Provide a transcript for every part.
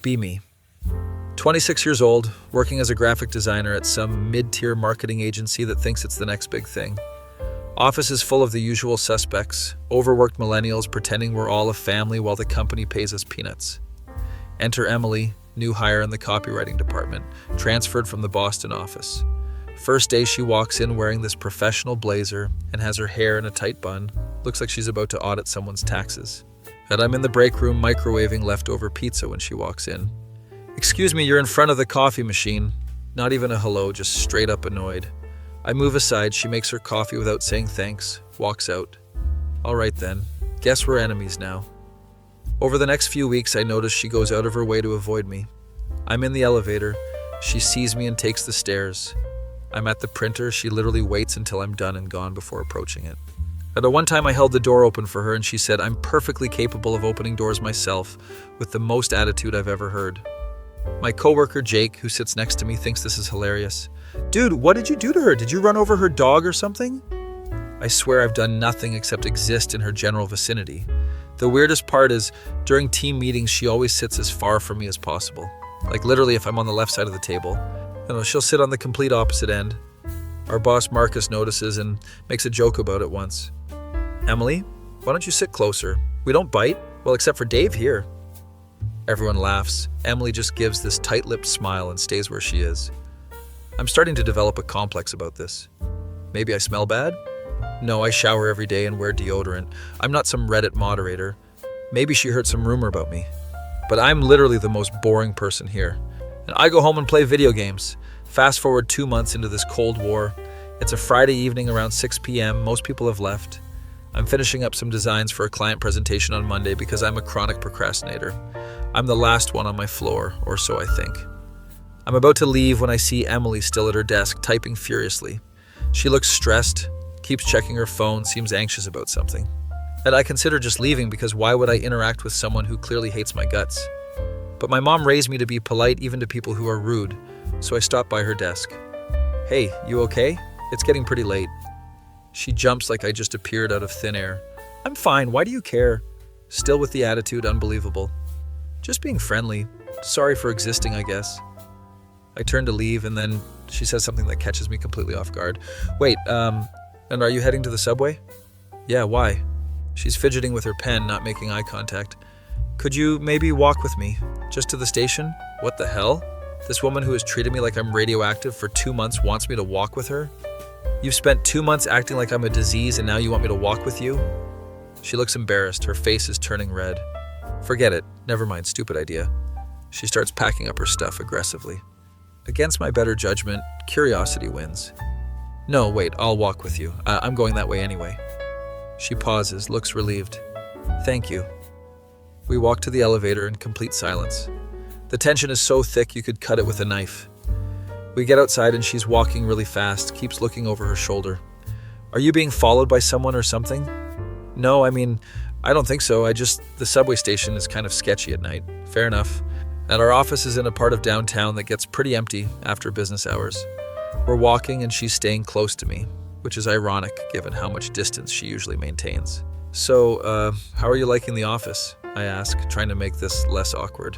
Be me. 26 years old, working as a graphic designer at some mid-tier marketing agency that thinks it's the next big thing. Office is full of the usual suspects, overworked millennials pretending we're all a family while the company pays us peanuts. Enter Emily, new hire in the copywriting department, transferred from the Boston office. First day she walks in wearing this professional blazer and has her hair in a tight bun. Looks like she's about to audit someone's taxes. And I'm in the break room microwaving leftover pizza when she walks in. "Excuse me, you're in front of the coffee machine." Not even a hello, just straight up annoyed. I move aside, she makes her coffee without saying thanks, walks out. All right then, guess we're enemies now. Over the next few weeks, I notice she goes out of her way to avoid me. I'm in the elevator, she sees me and takes the stairs. I'm at the printer, she literally waits until I'm done and gone before approaching it. At one time I held the door open for her and she said, "I'm perfectly capable of opening doors myself," with the most attitude I've ever heard. My coworker Jake, who sits next to me, thinks this is hilarious. "Dude, what did you do to her? Did you run over her dog or something?" I swear I've done nothing except exist in her general vicinity. The weirdest part is, during team meetings, she always sits as far from me as possible. Like literally, if I'm on the left side of the table, she'll sit on the complete opposite end. Our boss Marcus notices and makes a joke about it once. "Emily, why don't you sit closer? We don't bite. Well, except for Dave here." Everyone laughs. Emily just gives this tight-lipped smile and stays where she is. I'm starting to develop a complex about this. Maybe I smell bad? No, I shower every day and wear deodorant. I'm not some Reddit moderator. Maybe she heard some rumor about me. But I'm literally the most boring person here. And I go home and play video games. Fast forward 2 months into this Cold War. It's a Friday evening around 6 p.m. Most people have left. I'm finishing up some designs for a client presentation on Monday because I'm a chronic procrastinator. I'm the last one on my floor, or so I think. I'm about to leave when I see Emily still at her desk, typing furiously. She looks stressed, keeps checking her phone, seems anxious about something. And I consider just leaving because why would I interact with someone who clearly hates my guts? But my mom raised me to be polite even to people who are rude, so I stop by her desk. "Hey, you okay? It's getting pretty late." She jumps like I just appeared out of thin air. "I'm fine, why do you care?" Still with the attitude, unbelievable. "Just being friendly. Sorry for existing, I guess." I turn to leave and then she says something that catches me completely off guard. "Wait, and are you heading to the subway?" "Yeah, why?" She's fidgeting with her pen, not making eye contact. "Could you maybe walk with me? Just to the station?" What the hell? This woman who has treated me like I'm radioactive for 2 months wants me to walk with her? You've spent 2 months acting like I'm a disease and now you want me to walk with you? She looks embarrassed, her face is turning red. Forget it, never mind, stupid idea. She starts packing up her stuff aggressively. Against my better judgment, curiosity wins. "No, wait, I'll walk with you. I'm going that way anyway." She pauses, looks relieved. "Thank you." We walk to the elevator in complete silence. The tension is so thick you could cut it with a knife. We get outside and she's walking really fast, keeps looking over her shoulder. "Are you being followed by someone or something?" "No, I don't think so. The subway station is kind of sketchy at night." "Fair enough." And our office is in a part of downtown that gets pretty empty after business hours. We're walking and she's staying close to me, which is ironic given how much distance she usually maintains. "So, how are you liking the office?" I ask, trying to make this less awkward.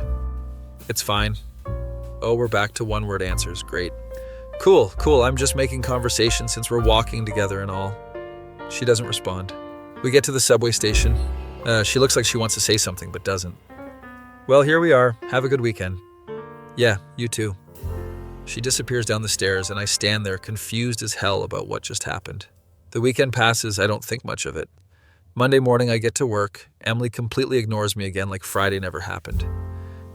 "It's fine." Oh, we're back to one-word answers. Great. Cool. I'm just making conversation since we're walking together and all." She doesn't respond. We get to the subway station. She looks like she wants to say something, but doesn't. "Well, here we are. Have a good weekend." "Yeah, you too." She disappears down the stairs, and I stand there confused as hell about what just happened. The weekend passes, I don't think much of it. Monday morning, I get to work. Emily completely ignores me again like Friday never happened.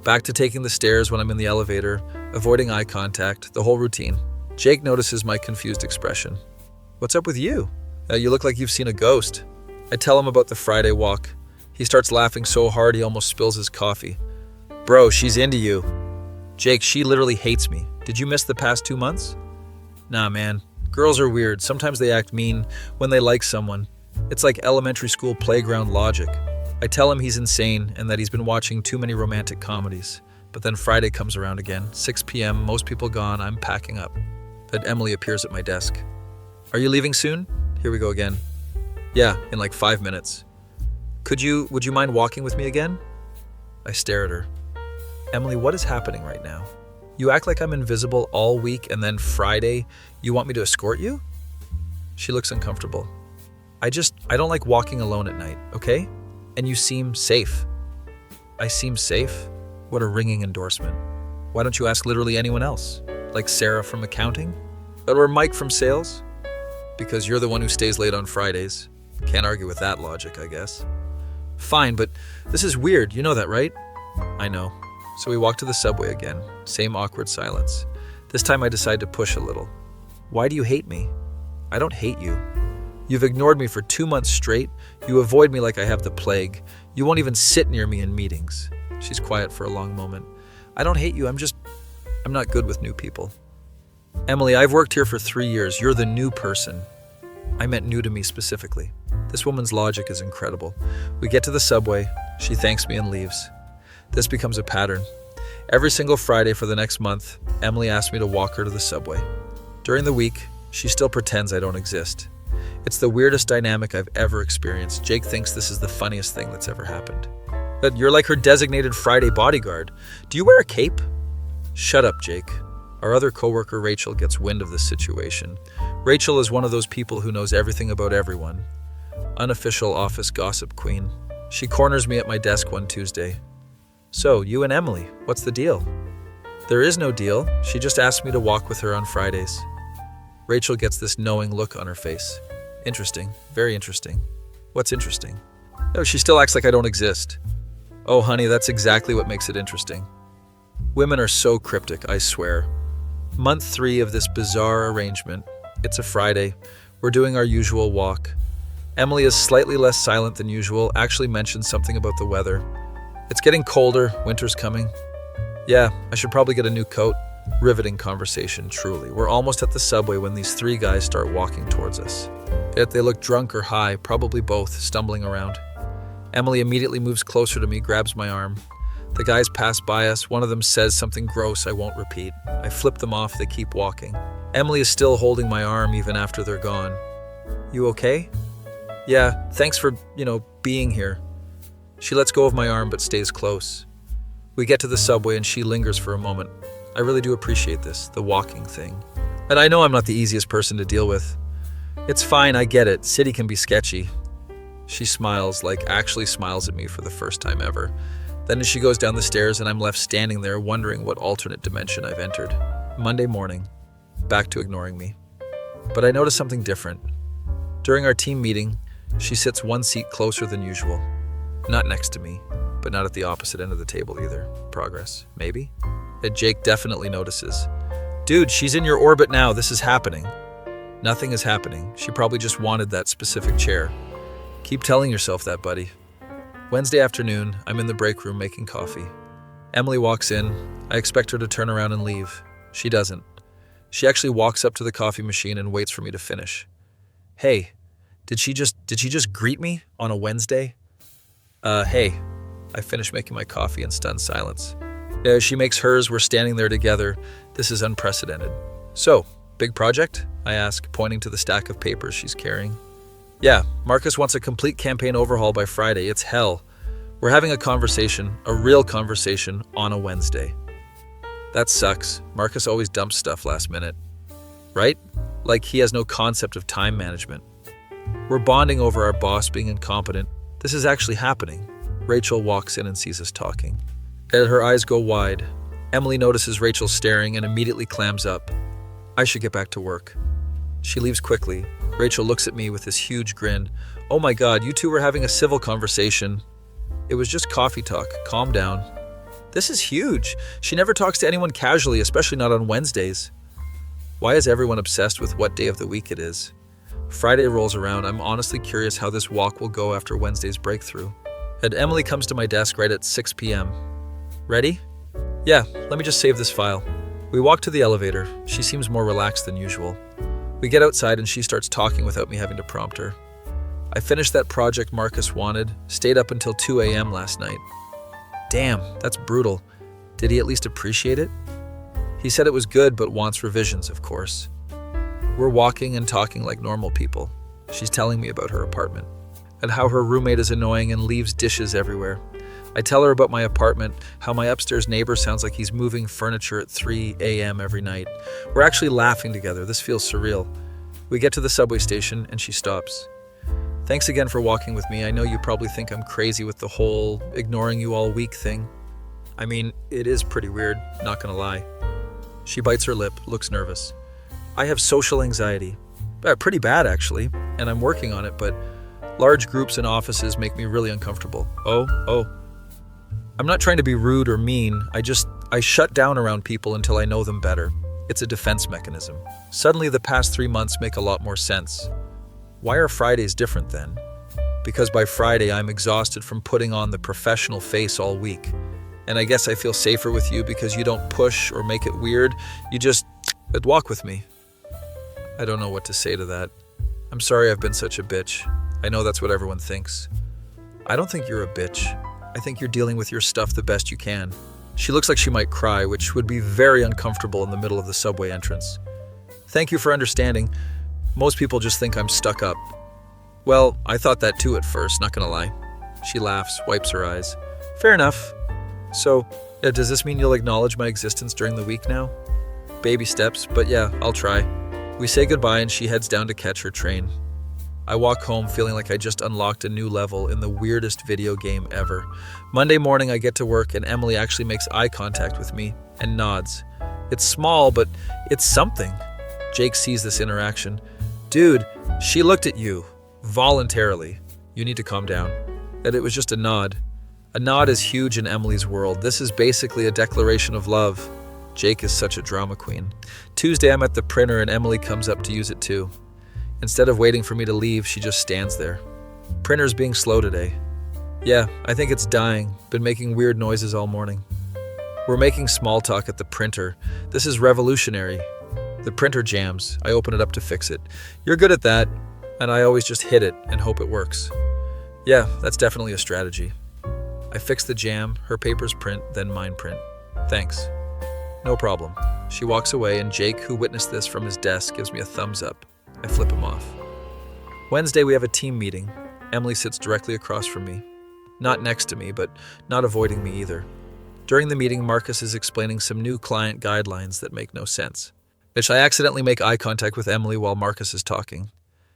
Back to taking the stairs when I'm in the elevator, avoiding eye contact, the whole routine. Jake notices my confused expression. "What's up with you? You look like you've seen a ghost." I tell him about the Friday walk. He starts laughing so hard he almost spills his coffee. "Bro, she's into you." "Jake, she literally hates me. Did you miss the past 2 months?" "Nah, man. Girls are weird. Sometimes they act mean when they like someone. It's like elementary school playground logic." I tell him he's insane and that he's been watching too many romantic comedies. But then Friday comes around again. 6 p.m., most people gone, I'm packing up. Then Emily appears at my desk. "Are you leaving soon?" Here we go again. "Yeah, in like 5 minutes." Would you mind walking with me again?" I stare at her. Emily, what is happening right now? You act like I'm invisible all week and then Friday, you want me to escort you? She looks uncomfortable. I don't like walking alone at night, okay? And you seem safe. I seem safe? What a ringing endorsement. Why don't you ask literally anyone else? Like Sarah from accounting? Or Mike from sales? Because you're the one who stays late on Fridays. Can't argue with that logic, I guess. Fine, but this is weird. You know that, right? I know. So we walk to the subway again. Same awkward silence. This time I decide to push a little. Why do you hate me? I don't hate you. You've ignored me for 2 months straight. You avoid me like I have the plague. You won't even sit near me in meetings. She's quiet for a long moment. I don't hate you. I'm not good with new people. Emily, I've worked here for 3 years. You're the new person. I meant new to me specifically. This woman's logic is incredible. We get to the subway. She thanks me and leaves. This becomes a pattern. Every single Friday for the next month, Emily asks me to walk her to the subway. During the week, she still pretends I don't exist. It's the weirdest dynamic I've ever experienced. Jake thinks this is the funniest thing that's ever happened. But you're like her designated Friday bodyguard. Do you wear a cape? Shut up, Jake. Our other coworker, Rachel, gets wind of this situation. Rachel is one of those people who knows everything about everyone. Unofficial office gossip queen. She corners me at my desk one Tuesday. So, you and Emily, what's the deal? There is no deal. She just asked me to walk with her on Fridays. Rachel gets this knowing look on her face. Interesting. Very interesting. What's interesting? No, she still acts like I don't exist. Oh, honey, that's exactly what makes it interesting. Women are so cryptic, I swear. Month 3 of this bizarre arrangement. It's a Friday. We're doing our usual walk. Emily is slightly less silent than usual, actually mentions something about the weather. It's getting colder, winter's coming. Yeah, I should probably get a new coat. Riveting conversation, truly. We're almost at the subway when these 3 guys start walking towards us. Yet they look drunk or high, probably both, stumbling around. Emily immediately moves closer to me, grabs my arm. The guys pass by us. One of them says something gross I won't repeat. I flip them off, they keep walking. Emily is still holding my arm even after they're gone. You okay? Yeah, thanks for, being here. She lets go of my arm but stays close. We get to the subway and she lingers for a moment. I really do appreciate this, the walking thing. And I know I'm not the easiest person to deal with. It's fine, I get it. City can be sketchy. She smiles, actually smiles at me for the first time ever. Then she goes down the stairs and I'm left standing there wondering what alternate dimension I've entered. Monday morning, back to ignoring me. But I notice something different. During our team meeting, she sits 1 seat closer than usual. Not next to me, but not at the opposite end of the table either. Progress, maybe? And Jake definitely notices. Dude, she's in your orbit now. This is happening. Nothing is happening. She probably just wanted that specific chair. Keep telling yourself that, buddy. Wednesday afternoon, I'm in the break room making coffee. Emily walks in. I expect her to turn around and leave. She doesn't. She actually walks up to the coffee machine and waits for me to finish. Hey, did she just greet me on a Wednesday? Hey. I finish making my coffee in stunned silence. As she makes hers, we're standing there together. This is unprecedented. So, big project? I ask, pointing to the stack of papers she's carrying. Yeah, Marcus wants a complete campaign overhaul by Friday. It's hell. We're having a conversation, a real conversation, on a Wednesday. That sucks. Marcus always dumps stuff last minute. Right? Like he has no concept of time management. We're bonding over our boss being incompetent. This is actually happening. Rachel walks in and sees us talking. And her eyes go wide. Emily notices Rachel staring and immediately clams up. I should get back to work. She leaves quickly. Rachel looks at me with this huge grin. Oh my God, you two were having a civil conversation. It was just coffee talk. Calm down. This is huge. She never talks to anyone casually, especially not on Wednesdays. Why is everyone obsessed with what day of the week it is? Friday rolls around. I'm honestly curious how this walk will go after Wednesday's breakthrough. And Emily comes to my desk right at 6 p.m. Ready? Yeah, let me just save this file. We walk to the elevator. She seems more relaxed than usual. We get outside and she starts talking without me having to prompt her. I finished that project Marcus wanted, stayed up until 2 a.m. last night. Damn, that's brutal. Did he at least appreciate it? He said it was good but wants revisions, of course. We're walking and talking like normal people. She's telling me about her apartment and how her roommate is annoying and leaves dishes everywhere. I tell her about my apartment, how my upstairs neighbor sounds like he's moving furniture at 3 a.m. every night. We're actually laughing together. This feels surreal. We get to the subway station and she stops. Thanks again for walking with me. I know you probably think I'm crazy with the whole ignoring you all week thing. I mean, it is pretty weird, not gonna lie. She bites her lip, looks nervous. I have social anxiety. Pretty bad, actually, and I'm working on it, but large groups and offices make me really uncomfortable. Oh. I'm not trying to be rude or mean. I shut down around people until I know them better. It's a defense mechanism. Suddenly, the past 3 months make a lot more sense. Why are Fridays different then? Because by Friday, I'm exhausted from putting on the professional face all week. And I guess I feel safer with you because you don't push or make it weird. You just walk with me. I don't know what to say to that. I'm sorry I've been such a bitch. I know that's what everyone thinks. I don't think you're a bitch. I think you're dealing with your stuff the best you can. She looks like she might cry, which would be very uncomfortable in the middle of the subway entrance. Thank you for understanding. Most people just think I'm stuck up. Well, I thought that too at first, not gonna lie. She laughs, wipes her eyes. Fair enough. So, does this mean you'll acknowledge my existence during the week now? Baby steps, but yeah, I'll try. We say goodbye and she heads down to catch her train. I walk home feeling like I just unlocked a new level in the weirdest video game ever. Monday morning I get to work and Emily actually makes eye contact with me and nods. It's small, but it's something. Jake sees this interaction. Dude, she looked at you. Voluntarily. You need to calm down. And it was just a nod. A nod is huge in Emily's world. This is basically a declaration of love. Jake is such a drama queen. Tuesday I'm at the printer and Emily comes up to use it too. Instead of waiting for me to leave, she just stands there. Printer's being slow today. Yeah, I think it's dying. Been making weird noises all morning. We're making small talk at the printer. This is revolutionary. The printer jams. I open it up to fix it. You're good at that. And I always just hit it and hope it works. Yeah, that's definitely a strategy. I fix the jam, her papers print, then mine print. Thanks. No problem. She walks away and Jake, who witnessed this from his desk, gives me a thumbs up. I flip him off. Wednesday, we have a team meeting. Emily sits directly across from me. Not next to me, but not avoiding me either. During the meeting, Marcus is explaining some new client guidelines that make no sense. I accidentally make eye contact with Emily while Marcus is talking.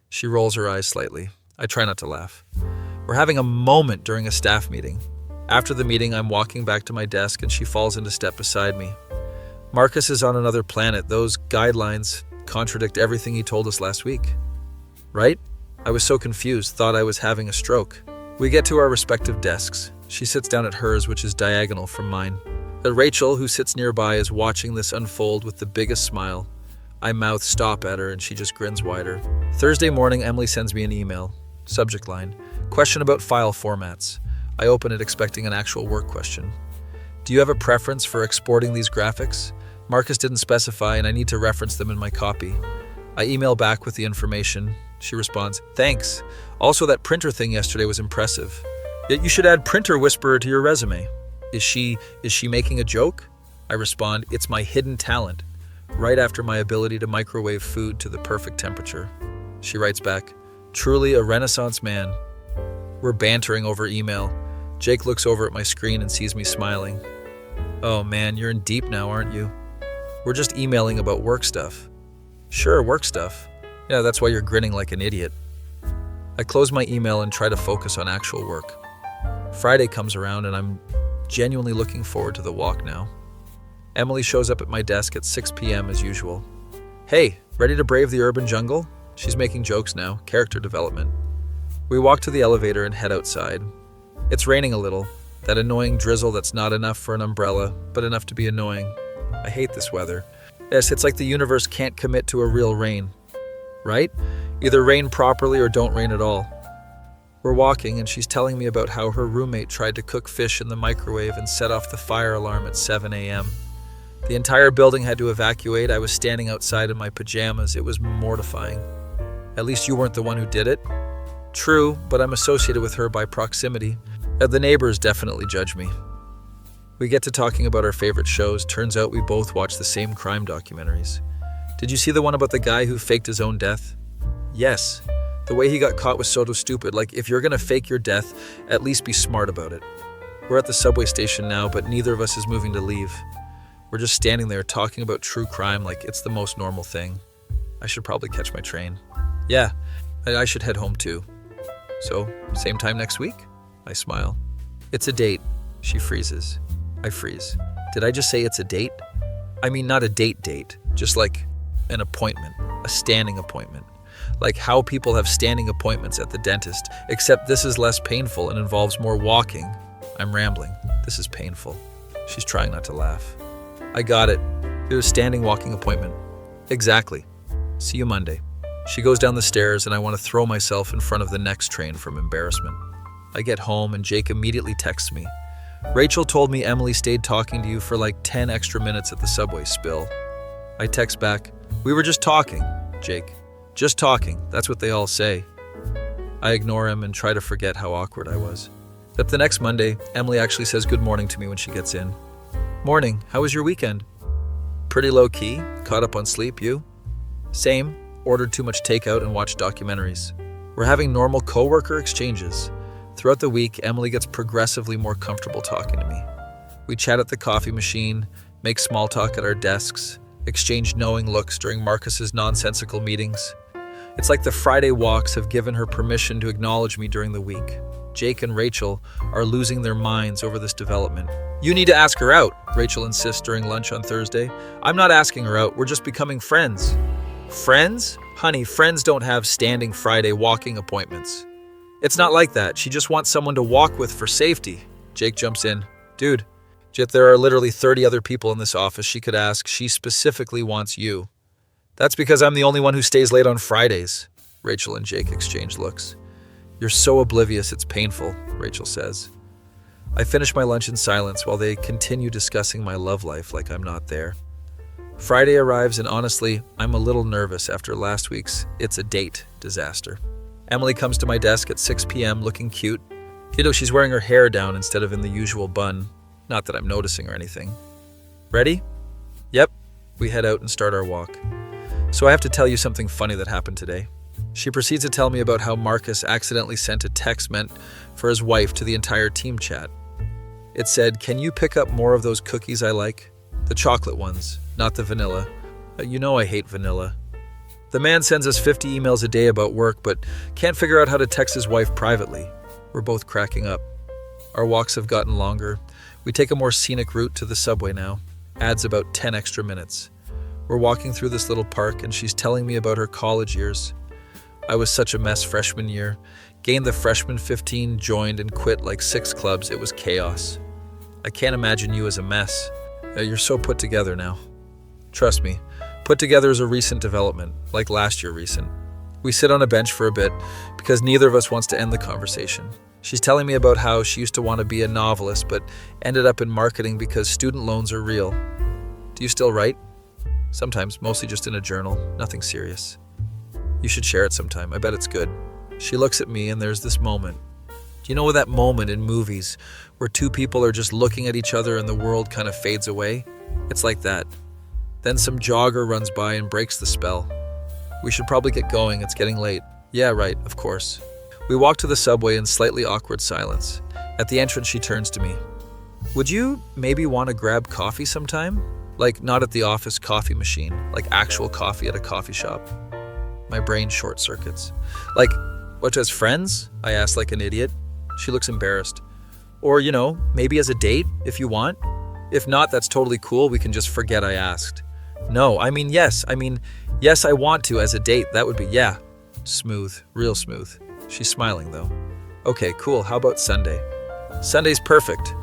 She rolls her eyes slightly. I try not to laugh. We're having a moment during a staff meeting. After the meeting, I'm walking back to my desk and she falls into step beside me. Marcus is on another planet. Those guidelines contradict everything he told us last week. Right? I was so confused, thought I was having a stroke. We get to our respective desks. She sits down at hers, which is diagonal from mine. Rachel, who sits nearby, is watching this unfold with the biggest smile. I mouth stop at her and she just grins wider. Thursday morning, Emily sends me an email. Subject line, question about file formats. I open it expecting an actual work question. Do you have a preference for exporting these graphics? Marcus didn't specify and I need to reference them in my copy. I email back with the information. She responds, thanks. Also, that printer thing yesterday was impressive. Yet you should add Printer Whisperer to your resume. Is she making a joke? I respond, it's my hidden talent. Right after my ability to microwave food to the perfect temperature. She writes back, truly a Renaissance man. We're bantering over email. Jake looks over at my screen and sees me smiling. Oh man, you're in deep now, aren't you? We're just emailing about work stuff. Sure, work stuff. Yeah, that's why you're grinning like an idiot. I close my email and try to focus on actual work. Friday comes around and I'm genuinely looking forward to the walk now. Emily shows up at my desk at 6 p.m. as usual. Hey, ready to brave the urban jungle? She's making jokes now, character development. We walk to the elevator and head outside. It's raining a little, that annoying drizzle that's not enough for an umbrella, but enough to be annoying. I hate this weather. Yes, it's like the universe can't commit to a real rain. Right? Either rain properly or don't rain at all. We're walking and she's telling me about how her roommate tried to cook fish in the microwave and set off the fire alarm at 7 a.m. The entire building had to evacuate. I was standing outside in my pajamas. It was mortifying. At least you weren't the one who did it. True, but I'm associated with her by proximity. The neighbors definitely judge me. We get to talking about our favorite shows. Turns out we both watch the same crime documentaries. Did you see the one about the guy who faked his own death? Yes. The way he got caught was so stupid. Like, if you're gonna fake your death, at least be smart about it. We're at the subway station now, but neither of us is moving to leave. We're just standing there talking about true crime like it's the most normal thing. I should probably catch my train. Yeah, I should head home too. So, same time next week? I smile. It's a date. She freezes. I freeze. Did I just say it's a date? I mean, not a date, just like an appointment, a standing appointment. Like how people have standing appointments at the dentist, except this is less painful and involves more walking. I'm rambling. This is painful. She's trying not to laugh. I got it. It was a standing walking appointment. Exactly. See you Monday. She goes down the stairs and I want to throw myself in front of the next train from embarrassment. I get home and Jake immediately texts me. Rachel told me Emily stayed talking to you for like 10 extra minutes at the subway spill. I text back, we were just talking, Jake. Just talking, that's what they all say. I ignore him and try to forget how awkward I was. But the next Monday, Emily actually says good morning to me when she gets in. Morning, how was your weekend? Pretty low key, caught up on sleep, you? Same, ordered too much takeout and watched documentaries. We're having normal coworker exchanges. Throughout the week, Emily gets progressively more comfortable talking to me. We chat at the coffee machine, make small talk at our desks, exchange knowing looks during Marcus's nonsensical meetings. It's like the Friday walks have given her permission to acknowledge me during the week. Jake and Rachel are losing their minds over this development. You need to ask her out, Rachel insists during lunch on Thursday. I'm not asking her out, we're just becoming friends. Friends? Honey, friends don't have standing Friday walking appointments. It's not like that. She just wants someone to walk with for safety. Jake jumps in. Dude, yet there are literally 30 other people in this office she could ask. She specifically wants you. That's because I'm the only one who stays late on Fridays. Rachel and Jake exchange looks. You're so oblivious, it's painful, Rachel says. I finish my lunch in silence while they continue discussing my love life like I'm not there. Friday arrives and honestly, I'm a little nervous after last week's "it's a date" disaster. Emily comes to my desk at 6 p.m. looking cute. You know, she's wearing her hair down instead of in the usual bun. Not that I'm noticing or anything. Ready? Yep. We head out and start our walk. So I have to tell you something funny that happened today. She proceeds to tell me about how Marcus accidentally sent a text meant for his wife to the entire team chat. It said, "Can you pick up more of those cookies I like? The chocolate ones, not the vanilla. You know I hate vanilla." The man sends us 50 emails a day about work, but can't figure out how to text his wife privately. We're both cracking up. Our walks have gotten longer. We take a more scenic route to the subway now. Adds about 10 extra minutes. We're walking through this little park and she's telling me about her college years. I was such a mess freshman year. Gained the freshman 15, joined and quit like 6 clubs. It was chaos. I can't imagine you as a mess. You're so put together now. Trust me, put together is a recent development, like last year recent. We sit on a bench for a bit because neither of us wants to end the conversation. She's telling me about how she used to want to be a novelist but ended up in marketing because student loans are real. Do you still write? Sometimes, mostly just in a journal, nothing serious. You should share it sometime, I bet it's good. She looks at me and there's this moment. Do you know that moment in movies where two people are just looking at each other and the world kind of fades away? It's like that. Then some jogger runs by and breaks the spell. We should probably get going, it's getting late. Yeah, right, of course. We walk to the subway in slightly awkward silence. At the entrance, she turns to me. Would you maybe want to grab coffee sometime? Like not at the office coffee machine, like actual coffee at a coffee shop. My brain short circuits. Like, what, as friends? I ask like an idiot. She looks embarrassed. Or, maybe as a date, if you want. If not, that's totally cool. We can just forget I asked. No, yes, I want to as a date. That would be, yeah. Smooth, real smooth. She's smiling though. Okay, cool. How about Sunday? Sunday's perfect.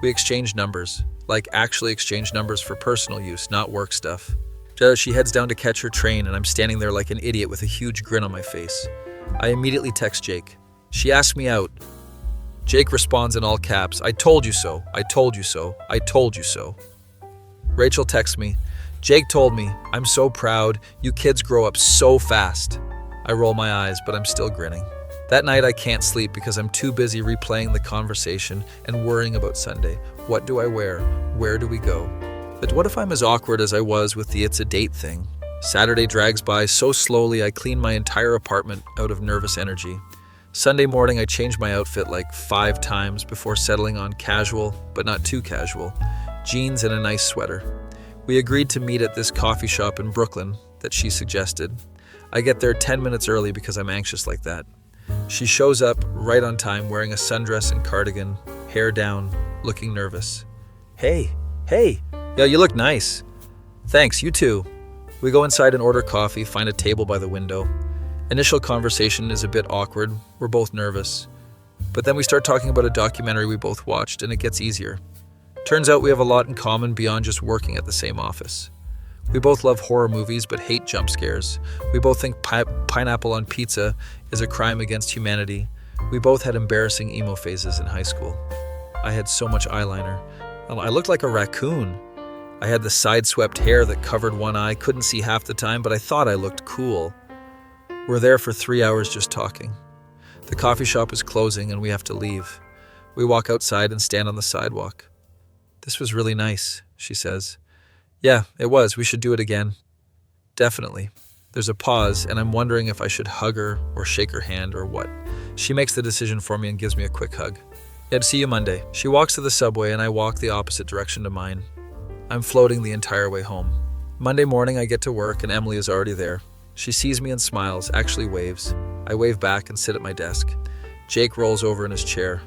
We exchange numbers. Like actually exchange numbers for personal use, not work stuff. She heads down to catch her train and I'm standing there like an idiot with a huge grin on my face. I immediately text Jake. She asked me out. Jake responds in all caps, I told you so, I told you so, I told you so. Rachel texts me. Jake told me, I'm so proud, you kids grow up so fast. I roll my eyes, but I'm still grinning. That night I can't sleep because I'm too busy replaying the conversation and worrying about Sunday. What do I wear? Where do we go? But what if I'm as awkward as I was with the "it's a date" thing? Saturday drags by so slowly I clean my entire apartment out of nervous energy. Sunday morning, I changed my outfit like 5 times before settling on casual, but not too casual, jeans and a nice sweater. We agreed to meet at this coffee shop in Brooklyn that she suggested. I get there 10 minutes early because I'm anxious like that. She shows up right on time wearing a sundress and cardigan, hair down, looking nervous. Hey, yeah, you look nice. Thanks, you too. We go inside and order coffee, find a table by the window. Initial conversation is a bit awkward, we're both nervous. But then we start talking about a documentary we both watched and it gets easier. Turns out we have a lot in common beyond just working at the same office. We both love horror movies but hate jump scares. We both think pineapple on pizza is a crime against humanity. We both had embarrassing emo phases in high school. I had so much eyeliner. I looked like a raccoon. I had the side-swept hair that covered one eye, couldn't see half the time, but I thought I looked cool. We're there for 3 hours just talking. The coffee shop is closing and we have to leave. We walk outside and stand on the sidewalk. This was really nice, she says. Yeah, it was. We should do it again. Definitely. There's a pause, and I'm wondering if I should hug her or shake her hand or what. She makes the decision for me and gives me a quick hug. Yeah, see you Monday. She walks to the subway and I walk the opposite direction to mine. I'm floating the entire way home. Monday morning I get to work and Emily is already there. She sees me and smiles, actually waves. I wave back and sit at my desk. Jake rolls over in his chair.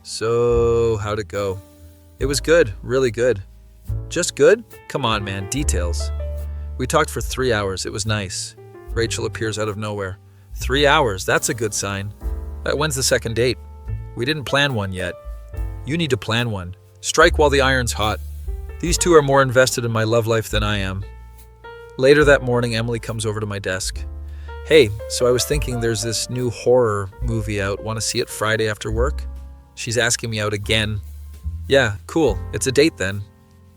So, how'd it go? It was good, really good. Just good? Come on, man, details. We talked for 3 hours, it was nice. Rachel appears out of nowhere. 3 hours, that's a good sign. When's the second date? We didn't plan one yet. You need to plan one. Strike while the iron's hot. These two are more invested in my love life than I am. Later that morning, Emily comes over to my desk. Hey, so I was thinking there's this new horror movie out. Want to see it Friday after work? She's asking me out again. Yeah, cool. It's a date then.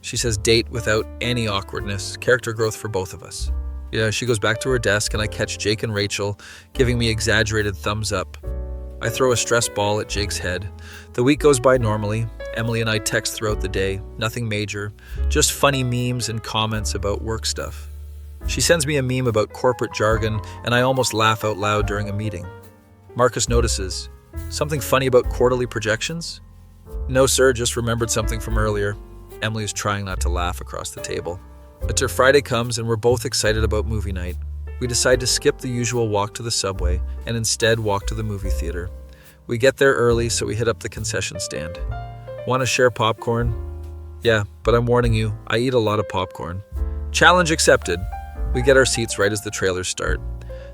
She says date without any awkwardness. Character growth for both of us. Yeah, she goes back to her desk and I catch Jake and Rachel giving me exaggerated thumbs up. I throw a stress ball at Jake's head. The week goes by normally. Emily and I text throughout the day. Nothing major. Just funny memes and comments about work stuff. She sends me a meme about corporate jargon and I almost laugh out loud during a meeting. Marcus notices. Something funny about quarterly projections? No, sir, just remembered something from earlier. Emily is trying not to laugh across the table. Until Friday comes and we're both excited about movie night. We decide to skip the usual walk to the subway and instead walk to the movie theater. We get there early, so we hit up the concession stand. Want to share popcorn? Yeah, but I'm warning you, I eat a lot of popcorn. Challenge accepted. We get our seats right as the trailers start.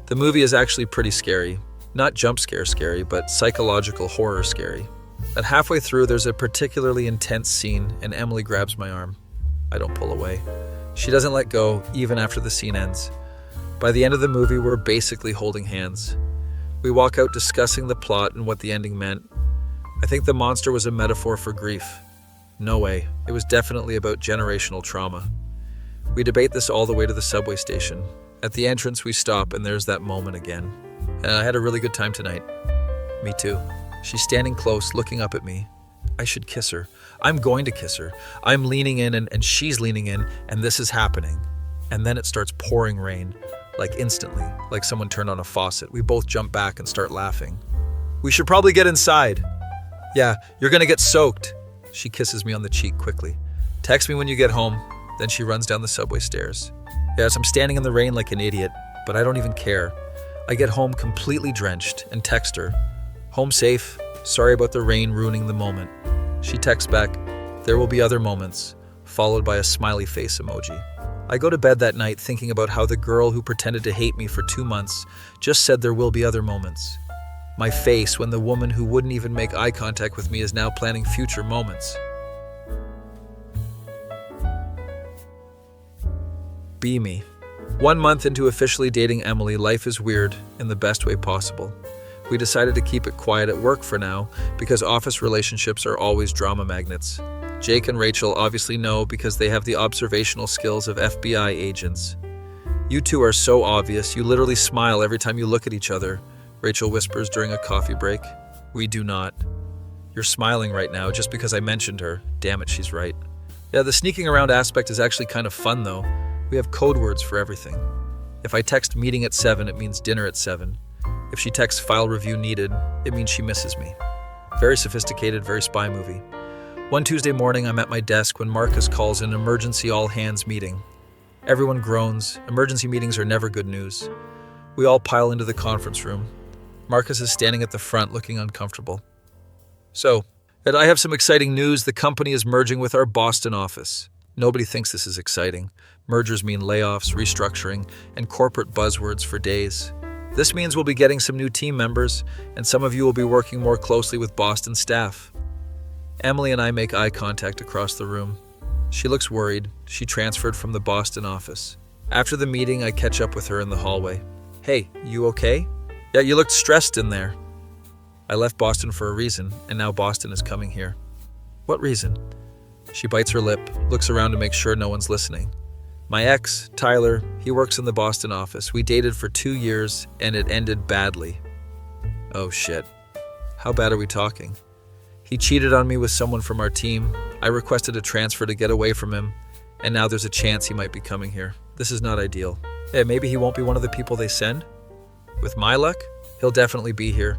The movie is actually pretty scary. Not jump scare scary, but psychological horror scary. At halfway through, there's a particularly intense scene and Emily grabs my arm. I don't pull away. She doesn't let go, even after the scene ends. By the end of the movie, we're basically holding hands. We walk out discussing the plot and what the ending meant. I think the monster was a metaphor for grief. No way. It was definitely about generational trauma. We debate this all the way to the subway station. At the entrance, we stop and there's that moment again. I had a really good time tonight. Me too. She's standing close, looking up at me. I should kiss her. I'm going to kiss her. I'm leaning in and she's leaning in and this is happening. And then it starts pouring rain. Like instantly, like someone turned on a faucet. We both jump back and start laughing. We should probably get inside. Yeah, you're gonna get soaked. She kisses me on the cheek quickly. Text me when you get home. Then she runs down the subway stairs. Yes, I'm standing in the rain like an idiot, but I don't even care. I get home completely drenched and text her. Home safe. Sorry about the rain ruining the moment. She texts back, there will be other moments, followed by a smiley face emoji. I go to bed that night thinking about how the girl who pretended to hate me for 2 months just said there will be other moments. My face when the woman who wouldn't even make eye contact with me is now planning future moments. Be me. 1 month into officially dating Emily, life is weird in the best way possible. We decided to keep it quiet at work for now because office relationships are always drama magnets. Jake and Rachel obviously know because they have the observational skills of FBI agents. You two are so obvious, you literally smile every time you look at each other, Rachel whispers during a coffee break. We do not. You're smiling right now just because I mentioned her. Damn it, she's right. Yeah, the sneaking around aspect is actually kind of fun though. We have code words for everything. If I text meeting at 7, it means dinner at 7. If she texts file review needed, it means she misses me. Very sophisticated, very spy movie. One Tuesday morning, I'm at my desk when Marcus calls an emergency all-hands meeting. Everyone groans. Emergency meetings are never good news. We all pile into the conference room. Marcus is standing at the front looking uncomfortable. So, Ed, I have some exciting news. The company is merging with our Boston office. Nobody thinks this is exciting. Mergers mean layoffs, restructuring, and corporate buzzwords for days. This means we'll be getting some new team members, and some of you will be working more closely with Boston staff. Emily and I make eye contact across the room. She looks worried. She transferred from the Boston office. After the meeting, I catch up with her in the hallway. Hey, you okay? Yeah, you looked stressed in there. I left Boston for a reason, and now Boston is coming here. What reason? She bites her lip, looks around to make sure no one's listening. My ex, Tyler, he works in the Boston office. We dated for 2 years, and it ended badly. Oh shit. How bad are we talking? He cheated on me with someone from our team. I requested a transfer to get away from him, and now there's a chance he might be coming here. This is not ideal. Yeah, maybe he won't be one of the people they send? With my luck, he'll definitely be here.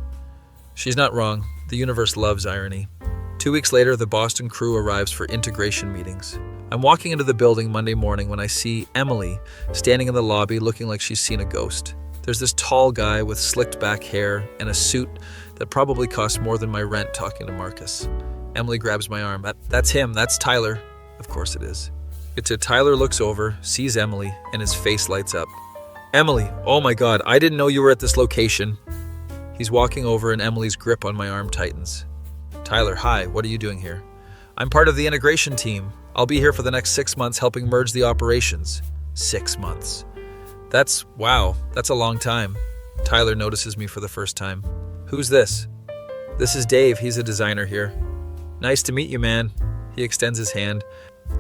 She's not wrong. The universe loves irony. 2 weeks later, the Boston crew arrives for integration meetings. I'm walking into the building Monday morning when I see Emily standing in the lobby looking like she's seen a ghost. There's this tall guy with slicked back hair and a suit that probably costs more than my rent talking to Marcus. Emily grabs my arm. That's him. That's Tyler. Of course it is. Tyler looks over, sees Emily, and his face lights up. Emily, oh my God, I didn't know you were at this location. He's walking over and Emily's grip on my arm tightens. Tyler, hi, what are you doing here? I'm part of the integration team. I'll be here for the next 6 months helping merge the operations. 6 months. That's a long time. Tyler notices me for the first time. Who's this? This is Dave, he's a designer here. Nice to meet you, man. He extends his hand.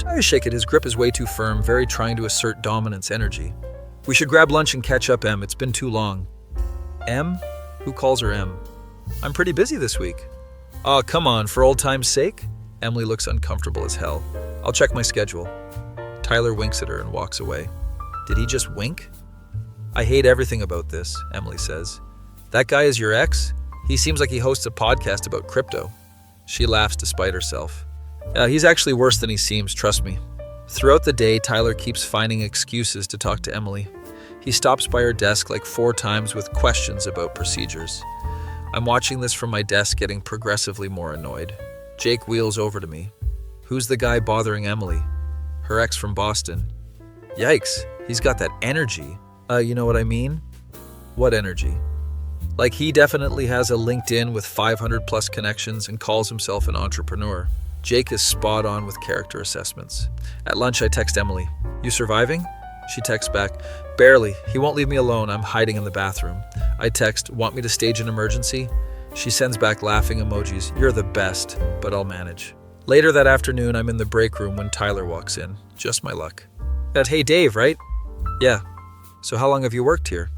I shake it, his grip is way too firm, very trying to assert dominance energy. We should grab lunch and catch up, Em. It's been too long. Em? Who calls her Em? I'm pretty busy this week. Oh, come on, for old time's sake? Emily looks uncomfortable as hell. I'll check my schedule. Tyler winks at her and walks away. Did he just wink? I hate everything about this, Emily says. That guy is your ex? He seems like he hosts a podcast about crypto. She laughs despite herself. He's actually worse than he seems, trust me. Throughout the day, Tyler keeps finding excuses to talk to Emily. He stops by her desk like 4 times with questions about procedures. I'm watching this from my desk, getting progressively more annoyed. Jake wheels over to me. Who's the guy bothering Emily? Her ex from Boston. Yikes, he's got that energy. You know what I mean? What energy? Like he definitely has a LinkedIn with 500 plus connections and calls himself an entrepreneur. Jake is spot on with character assessments. At lunch, I text Emily. You surviving? She texts back. Barely. He won't leave me alone. I'm hiding in the bathroom. I text, want me to stage an emergency? She sends back laughing emojis. You're the best, but I'll manage. Later that afternoon, I'm in the break room when Tyler walks in. Just my luck. Hey, Dave, right? Yeah. So how long have you worked here?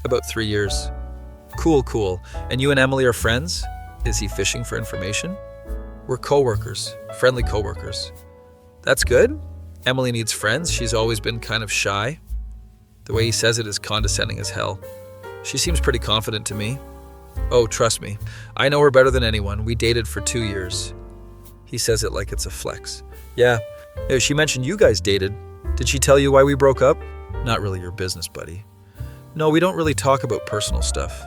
About 3 years. Cool. And you and Emily are friends? Is he fishing for information? We're coworkers, friendly coworkers. That's good. Emily needs friends. She's always been kind of shy. The way he says it is condescending as hell. She seems pretty confident to me. Oh, trust me. I know her better than anyone. We dated for 2 years. He says it like it's a flex. Yeah, she mentioned you guys dated. Did she tell you why we broke up? Not really your business, buddy. No, we don't really talk about personal stuff.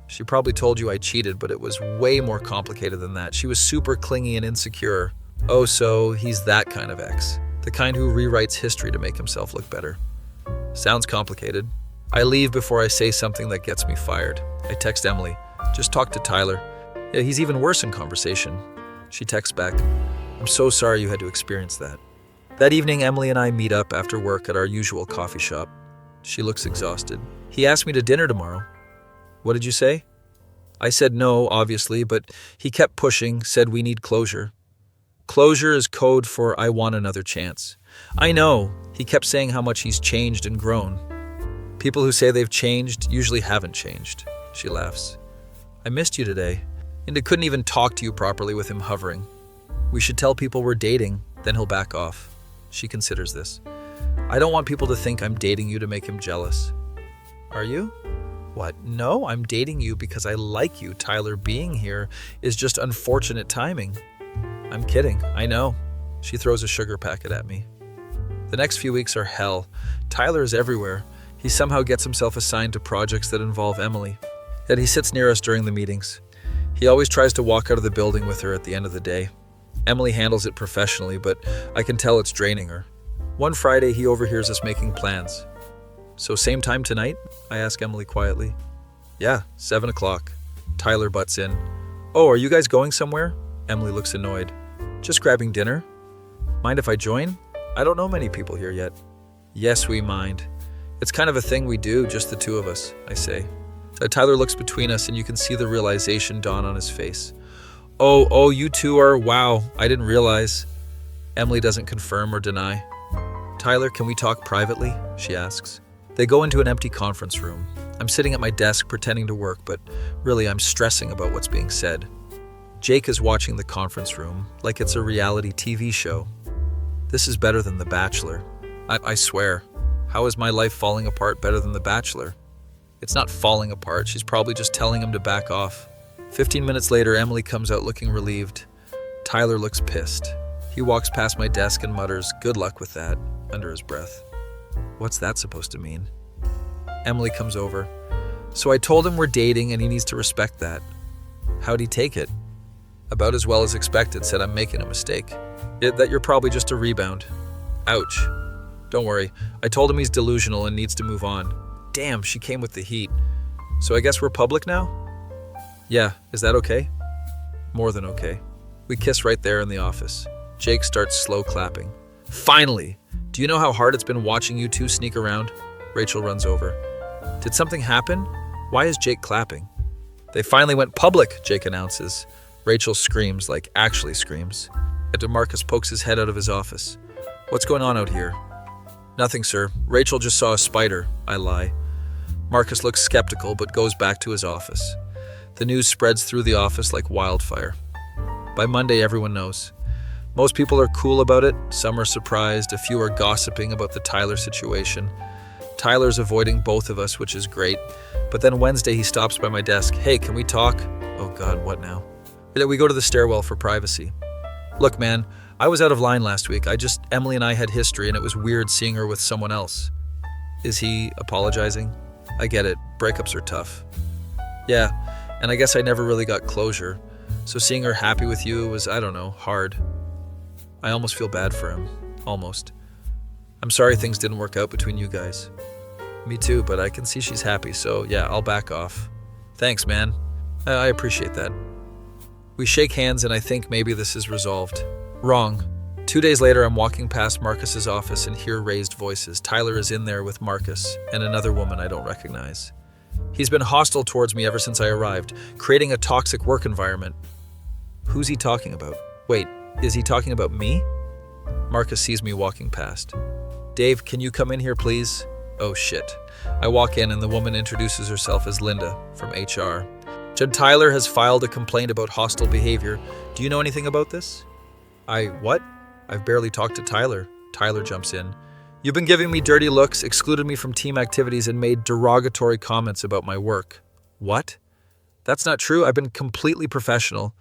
She probably told you I cheated, but it was way more complicated than that. She was super clingy and insecure. Oh, so he's that kind of ex. The kind who rewrites history to make himself look better. Sounds complicated. I leave before I say something that gets me fired. I text Emily. Just talk to Tyler. Yeah, he's even worse in conversation. She texts back. I'm so sorry you had to experience that. That evening, Emily and I meet up after work at our usual coffee shop. She looks exhausted. He asked me to dinner tomorrow. What did you say? I said no, obviously, but he kept pushing, said we need closure. Closure is code for I want another chance. I know. He kept saying how much he's changed and grown. People who say they've changed usually haven't changed. She laughs. I missed you today, and I couldn't even talk to you properly with him hovering. We should tell people we're dating, then he'll back off. She considers this. I don't want people to think I'm dating you to make him jealous. Are you? What? No, I'm dating you because I like you. Tyler being here is just unfortunate timing. I'm kidding, I know. She throws a sugar packet at me. The next few weeks are hell. Tyler is everywhere. He somehow gets himself assigned to projects that involve Emily. Yet he sits near us during the meetings. He always tries to walk out of the building with her at the end of the day. Emily handles it professionally, but I can tell it's draining her. One Friday, he overhears us making plans. So same time tonight? I ask Emily quietly. Yeah, 7 o'clock. Tyler butts in. Oh, are you guys going somewhere? Emily looks annoyed. Just grabbing dinner? Mind if I join? I don't know many people here yet. Yes, we mind. It's kind of a thing we do, just the two of us, I say. Tyler looks between us and you can see the realization dawn on his face. Oh, you two are, wow, I didn't realize. Emily doesn't confirm or deny. Tyler, can we talk privately? She asks. They go into an empty conference room. I'm sitting at my desk pretending to work, but really I'm stressing about what's being said. Jake is watching the conference room like it's a reality TV show. This is better than The Bachelor. I swear. How is my life falling apart better than The Bachelor? It's not falling apart. She's probably just telling him to back off. 15 minutes later, Emily comes out looking relieved. Tyler looks pissed. He walks past my desk and mutters, "Good luck with that," under his breath. What's that supposed to mean? Emily comes over. So I told him we're dating and he needs to respect that. How'd he take it? About as well as expected, said I'm making a mistake. That you're probably just a rebound. Ouch. Don't worry. I told him he's delusional and needs to move on. Damn, she came with the heat. So I guess we're public now? Yeah, is that okay? More than okay. We kiss right there in the office. Jake starts slow clapping. Finally! Do you know how hard it's been watching you two sneak around? Rachel runs over. Did something happen? Why is Jake clapping? They finally went public, Jake announces. Rachel screams, like actually screams. Marcus pokes his head out of his office. What's going on out here? Nothing, sir. Rachel just saw a spider. I lie. Marcus looks skeptical but goes back to his office. The news spreads through the office like wildfire. By Monday, everyone knows. Most people are cool about it, some are surprised, a few are gossiping about the Tyler situation. Tyler's avoiding both of us, which is great. But then Wednesday he stops by my desk. Hey, can we talk? Oh God, what now? We go to the stairwell for privacy. Look, man, I was out of line last week. Emily and I had history and it was weird seeing her with someone else. Is he apologizing? I get it, breakups are tough. Yeah, and I guess I never really got closure. So seeing her happy with you was, I don't know, hard. I almost feel bad for him. Almost. I'm sorry things didn't work out between you guys. Me too, but I can see she's happy, so yeah, I'll back off. Thanks, man. I appreciate that. We shake hands and I think maybe this is resolved. Wrong. 2 days later, I'm walking past Marcus's office and hear raised voices. Tyler is in there with Marcus and another woman I don't recognize. He's been hostile towards me ever since I arrived, creating a toxic work environment. Who's he talking about? Wait, is he talking about me? Marcus sees me walking past. Dave, can you come in here, please? Oh shit. I walk in and the woman introduces herself as Linda from HR. Jed Tyler has filed a complaint about hostile behavior. Do you know anything about this? What? I've barely talked to Tyler. Tyler jumps in. You've been giving me dirty looks, excluded me from team activities, and made derogatory comments about my work. What? That's not true. I've been completely professional.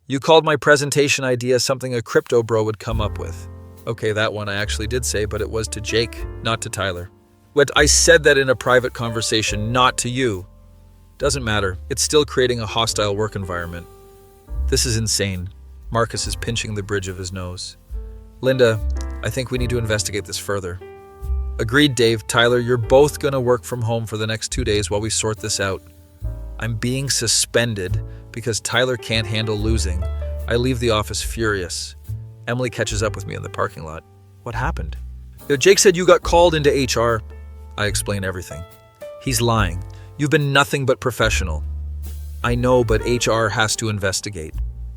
You called my presentation idea something a crypto bro would come up with. Okay, that one I actually did say, but it was to Jake, not to Tyler. What? I said that in a private conversation, not to you. Doesn't matter. It's still creating a hostile work environment. This is insane. Marcus is pinching the bridge of his nose. Linda, I think we need to investigate this further. Agreed, Dave. Tyler, you're both going to work from home for the next 2 days while we sort this out. I'm being suspended because Tyler can't handle losing. I leave the office furious. Emily catches up with me in the parking lot. What happened? Jake said you got called into HR. I explain everything. He's lying. You've been nothing but professional. I know, but HR has to investigate.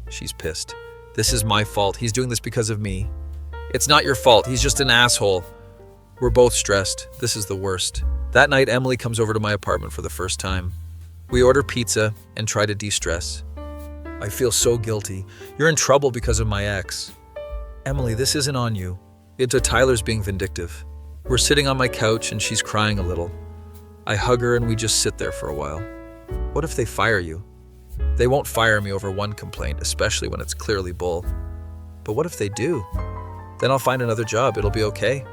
She's pissed. This is my fault. He's doing this because of me. It's not your fault. He's just an asshole. We're both stressed. This is the worst. That night, Emily comes over to my apartment for the first time. We order pizza and try to de-stress. I feel so guilty. You're in trouble because of my ex. Emily, this isn't on you. Tyler's being vindictive. We're sitting on my couch and she's crying a little. I hug her and we just sit there for a while. What if they fire you? They won't fire me over one complaint, especially when it's clearly bull. But what if they do? Then I'll find another job. It'll be okay.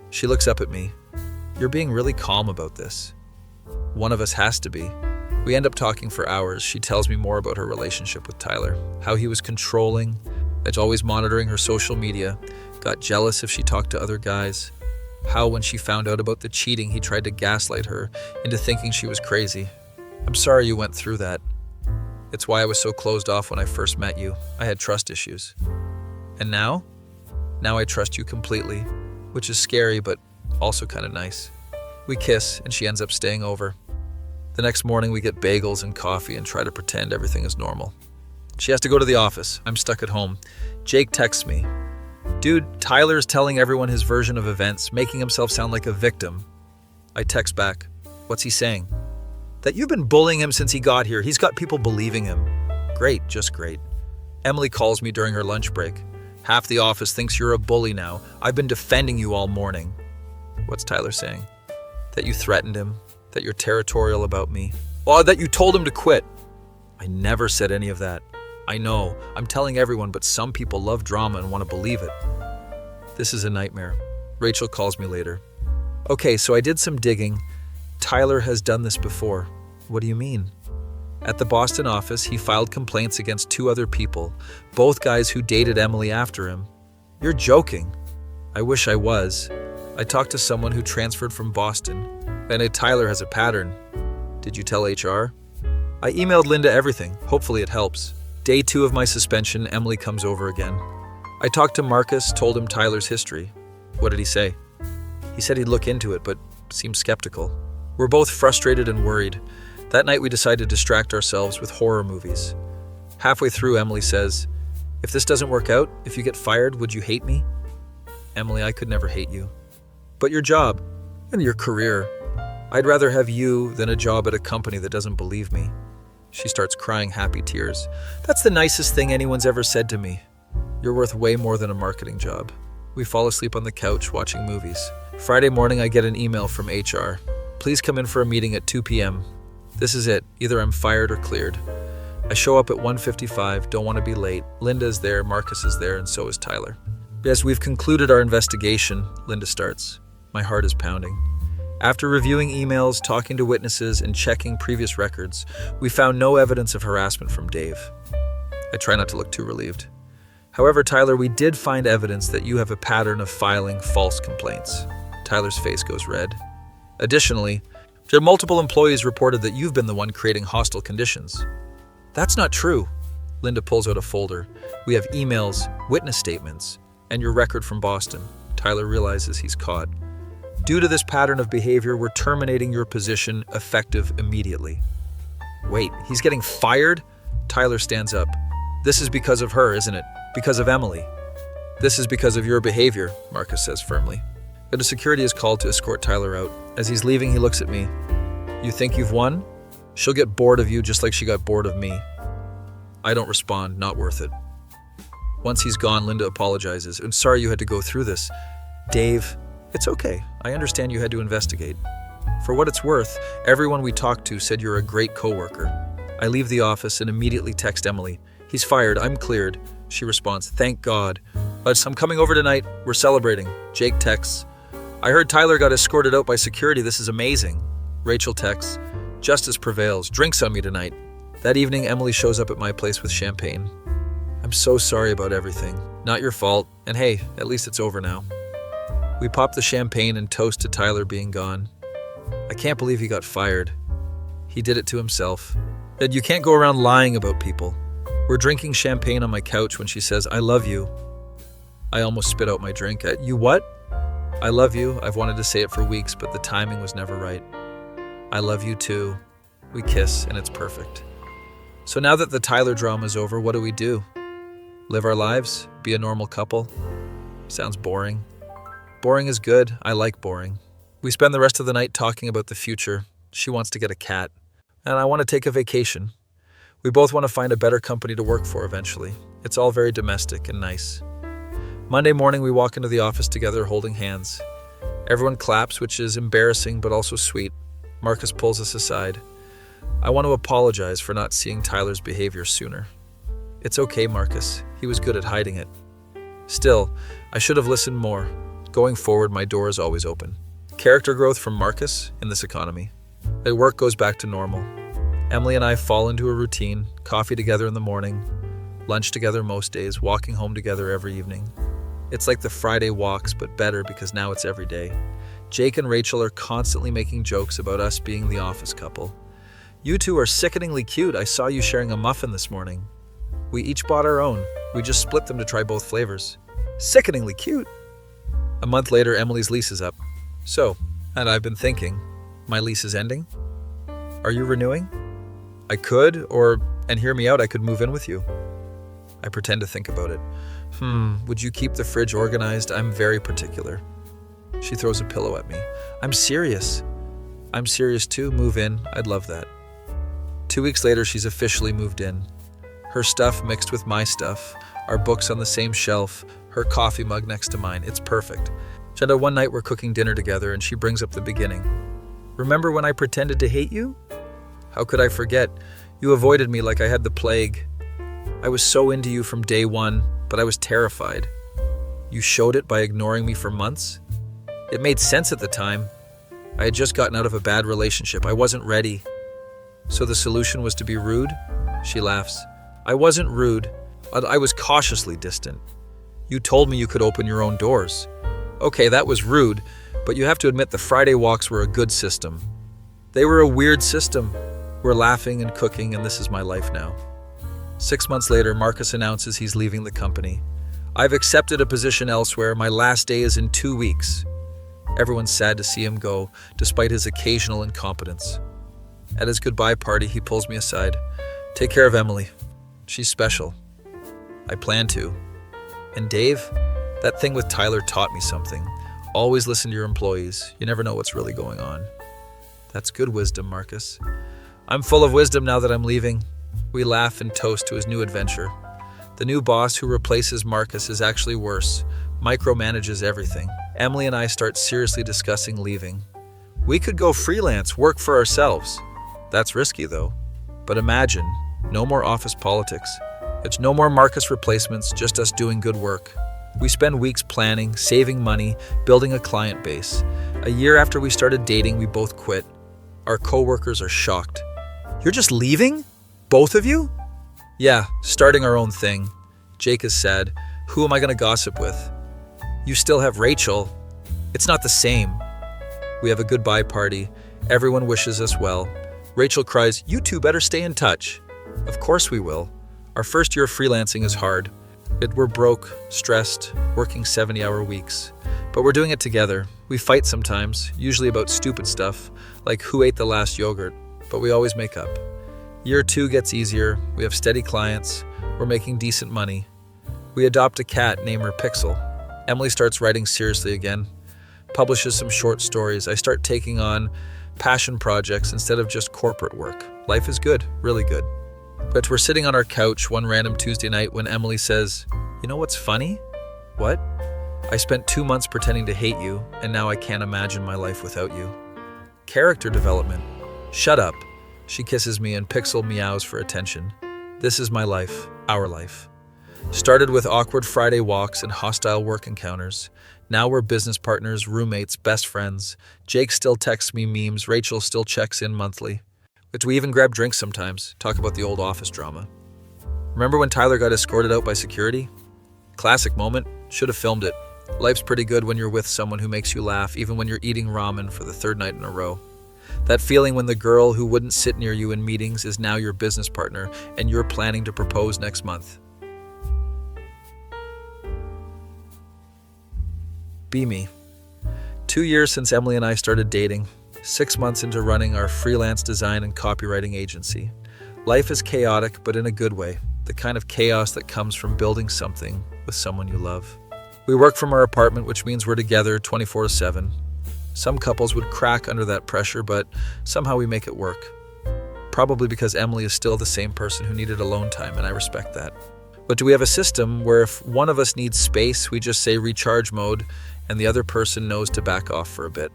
She looks up at me. You're being really calm about this. One of us has to be. We end up talking for hours. She tells me more about her relationship with Tyler, how he was controlling, that's always monitoring her social media, got jealous if she talked to other guys, how when she found out about the cheating, he tried to gaslight her into thinking she was crazy. I'm sorry you went through that. It's why I was so closed off when I first met you. I had trust issues. And now? Now I trust you completely, which is scary, but also kind of nice. We kiss, and she ends up staying over. The next morning, we get bagels and coffee and try to pretend everything is normal. She has to go to the office. I'm stuck at home. Jake texts me. Dude, Tyler's telling everyone his version of events, making himself sound like a victim. I text back. What's he saying? That you've been bullying him since he got here. He's got people believing him. Great, just great. Emily calls me during her lunch break. Half the office thinks you're a bully now. I've been defending you all morning. What's Tyler saying? That you threatened him? That you're territorial about me? Or that you told him to quit? I never said any of that. I know, I'm telling everyone, but some people love drama and want to believe it. This is a nightmare. Rachel calls me later. Okay, so I did some digging. Tyler has done this before. What do you mean? At the Boston office, he filed complaints against 2 other people, both guys who dated Emily after him. You're joking. I wish I was. I talked to someone who transferred from Boston. I know Tyler has a pattern. Did you tell HR? I emailed Linda everything. Hopefully it helps. Day 2 of my suspension, Emily comes over again. I talked to Marcus, told him Tyler's history. What did he say? He said he'd look into it, but seemed skeptical. We're both frustrated and worried. That night we decided to distract ourselves with horror movies. Halfway through, Emily says, if this doesn't work out, if you get fired, would you hate me? Emily, I could never hate you. But your job and your career. I'd rather have you than a job at a company that doesn't believe me. She starts crying happy tears. That's the nicest thing anyone's ever said to me. You're worth way more than a marketing job. We fall asleep on the couch watching movies. Friday morning, I get an email from HR. Please come in for a meeting at 2 p.m. This is it. Either I'm fired or cleared. I show up at 1:55, don't want to be late. Linda is there, Marcus is there, and so is Tyler. Yes, we've concluded our investigation, Linda starts. My heart is pounding. After reviewing emails, talking to witnesses, and checking previous records, we found no evidence of harassment from Dave. I try not to look too relieved. However, Tyler, we did find evidence that you have a pattern of filing false complaints. Tyler's face goes red. Additionally, multiple employees reported that you've been the one creating hostile conditions. That's not true. Linda pulls out a folder. We have emails, witness statements, and your record from Boston. Tyler realizes he's caught. Due to this pattern of behavior, we're terminating your position effective immediately. Wait, he's getting fired? Tyler stands up. This is because of her, isn't it? Because of Emily. This is because of your behavior, Marcus says firmly. But a security is called to escort Tyler out. As he's leaving, he looks at me. You think you've won? She'll get bored of you just like she got bored of me. I don't respond, not worth it. Once he's gone, Linda apologizes. I'm sorry you had to go through this. Dave, it's okay. I understand you had to investigate. For what it's worth, everyone we talked to said you're a great coworker. I leave the office and immediately text Emily. He's fired, I'm cleared. She responds, thank God. But I'm coming over tonight. We're celebrating. Jake texts, I heard Tyler got escorted out by security. This is amazing. Rachel texts, justice prevails. Drinks on me tonight. That evening, Emily shows up at my place with champagne. I'm so sorry about everything. Not your fault. And hey, at least it's over now. We pop the champagne and toast to Tyler being gone. I can't believe he got fired. He did it to himself. And you can't go around lying about people. We're drinking champagne on my couch when she says, I love you. I almost spit out my drink. You what? I love you. I've wanted to say it for weeks, but the timing was never right. I love you too. We kiss, and it's perfect. So now that the Tyler drama is over, what do? Live our lives? Be a normal couple? Sounds boring. Boring is good. I like boring. We spend the rest of the night talking about the future. She wants to get a cat. And I want to take a vacation. We both want to find a better company to work for eventually. It's all very domestic and nice. Monday morning, we walk into the office together holding hands. Everyone claps, which is embarrassing but also sweet. Marcus pulls us aside. I want to apologize for not seeing Tyler's behavior sooner. It's okay, Marcus. He was good at hiding it. Still, I should have listened more. Going forward, my door is always open. Character growth from Marcus in this economy. At work goes back to normal. Emily and I fall into a routine, coffee together in the morning, lunch together most days, walking home together every evening. It's like the Friday walks, but better because now it's every day. Jake and Rachel are constantly making jokes about us being the office couple. You two are sickeningly cute. I saw you sharing a muffin this morning. We each bought our own. We just split them to try both flavors. Sickeningly cute. A month later, Emily's lease is up. So, and I've been thinking, my lease is ending? Are you renewing? I could, and hear me out, I could move in with you. I pretend to think about it. Would you keep the fridge organized? I'm very particular. She throws a pillow at me. I'm serious. I'm serious too. Move in. I'd love that. 2 weeks later, she's officially moved in. Her stuff mixed with my stuff, our books on the same shelf, her coffee mug next to mine. It's perfect. Jenda, one night we're cooking dinner together and she brings up the beginning. Remember when I pretended to hate you? How could I forget? You avoided me like I had the plague. I was so into you from day one, but I was terrified. You showed it by ignoring me for months? It made sense at the time. I had just gotten out of a bad relationship. I wasn't ready. So the solution was to be rude? She laughs. I wasn't rude. I was cautiously distant. You told me you could open your own doors. Okay, that was rude, but you have to admit the Friday walks were a good system. They were a weird system. We're laughing and cooking, and this is my life now. 6 months later, Marcus announces he's leaving the company. I've accepted a position elsewhere. My last day is in 2 weeks. Everyone's sad to see him go, despite his occasional incompetence. At his goodbye party, he pulls me aside. Take care of Emily. She's special. I plan to. And Dave, that thing with Tyler taught me something. Always listen to your employees. You never know what's really going on. That's good wisdom, Marcus. I'm full of wisdom now that I'm leaving. We laugh and toast to his new adventure. The new boss who replaces Marcus is actually worse, micromanages everything. Emily and I start seriously discussing leaving. We could go freelance, work for ourselves. That's risky though. But imagine, no more office politics. It's no more Marcus replacements, just us doing good work. We spend weeks planning, saving money, building a client base. A year after we started dating, we both quit. Our coworkers are shocked. You're just leaving? Both of you? Yeah, starting our own thing. Jake is sad. Who am I going to gossip with? You still have Rachel. It's not the same. We have a goodbye party. Everyone wishes us well. Rachel cries, you two better stay in touch. Of course we will. Our first year of freelancing is hard. We're broke, stressed, working 70-hour weeks. But we're doing it together. We fight sometimes, usually about stupid stuff, like who ate the last yogurt, but we always make up. Year 2 gets easier. We have steady clients. We're making decent money. We adopt a cat, name her Pixel. Emily starts writing seriously again, publishes some short stories. I start taking on passion projects instead of just corporate work. Life is good, really good. But we're sitting on our couch one random Tuesday night when Emily says, you know what's funny? What? I spent 2 months pretending to hate you, and now I can't imagine my life without you. Character development. Shut up. She kisses me and Pixel meows for attention. This is my life, our life. Started with awkward Friday walks and hostile work encounters. Now we're business partners, roommates, best friends. Jake still texts me memes. Rachel still checks in monthly. But we even grab drinks sometimes, talk about the old office drama. Remember when Tyler got escorted out by security? Classic moment. Should have filmed it. Life's pretty good when you're with someone who makes you laugh, even when you're eating ramen for the 3rd night in a row. That feeling when the girl who wouldn't sit near you in meetings is now your business partner and you're planning to propose next month. Be me. 2 years since Emily and I started dating. 6 months into running our freelance design and copywriting agency. Life is chaotic, but in a good way. The kind of chaos that comes from building something with someone you love. We work from our apartment, which means we're together 24/7. Some couples would crack under that pressure, but somehow we make it work. Probably because Emily is still the same person who needed alone time, and I respect that. But do we have a system where if one of us needs space, we just say recharge mode, and the other person knows to back off for a bit?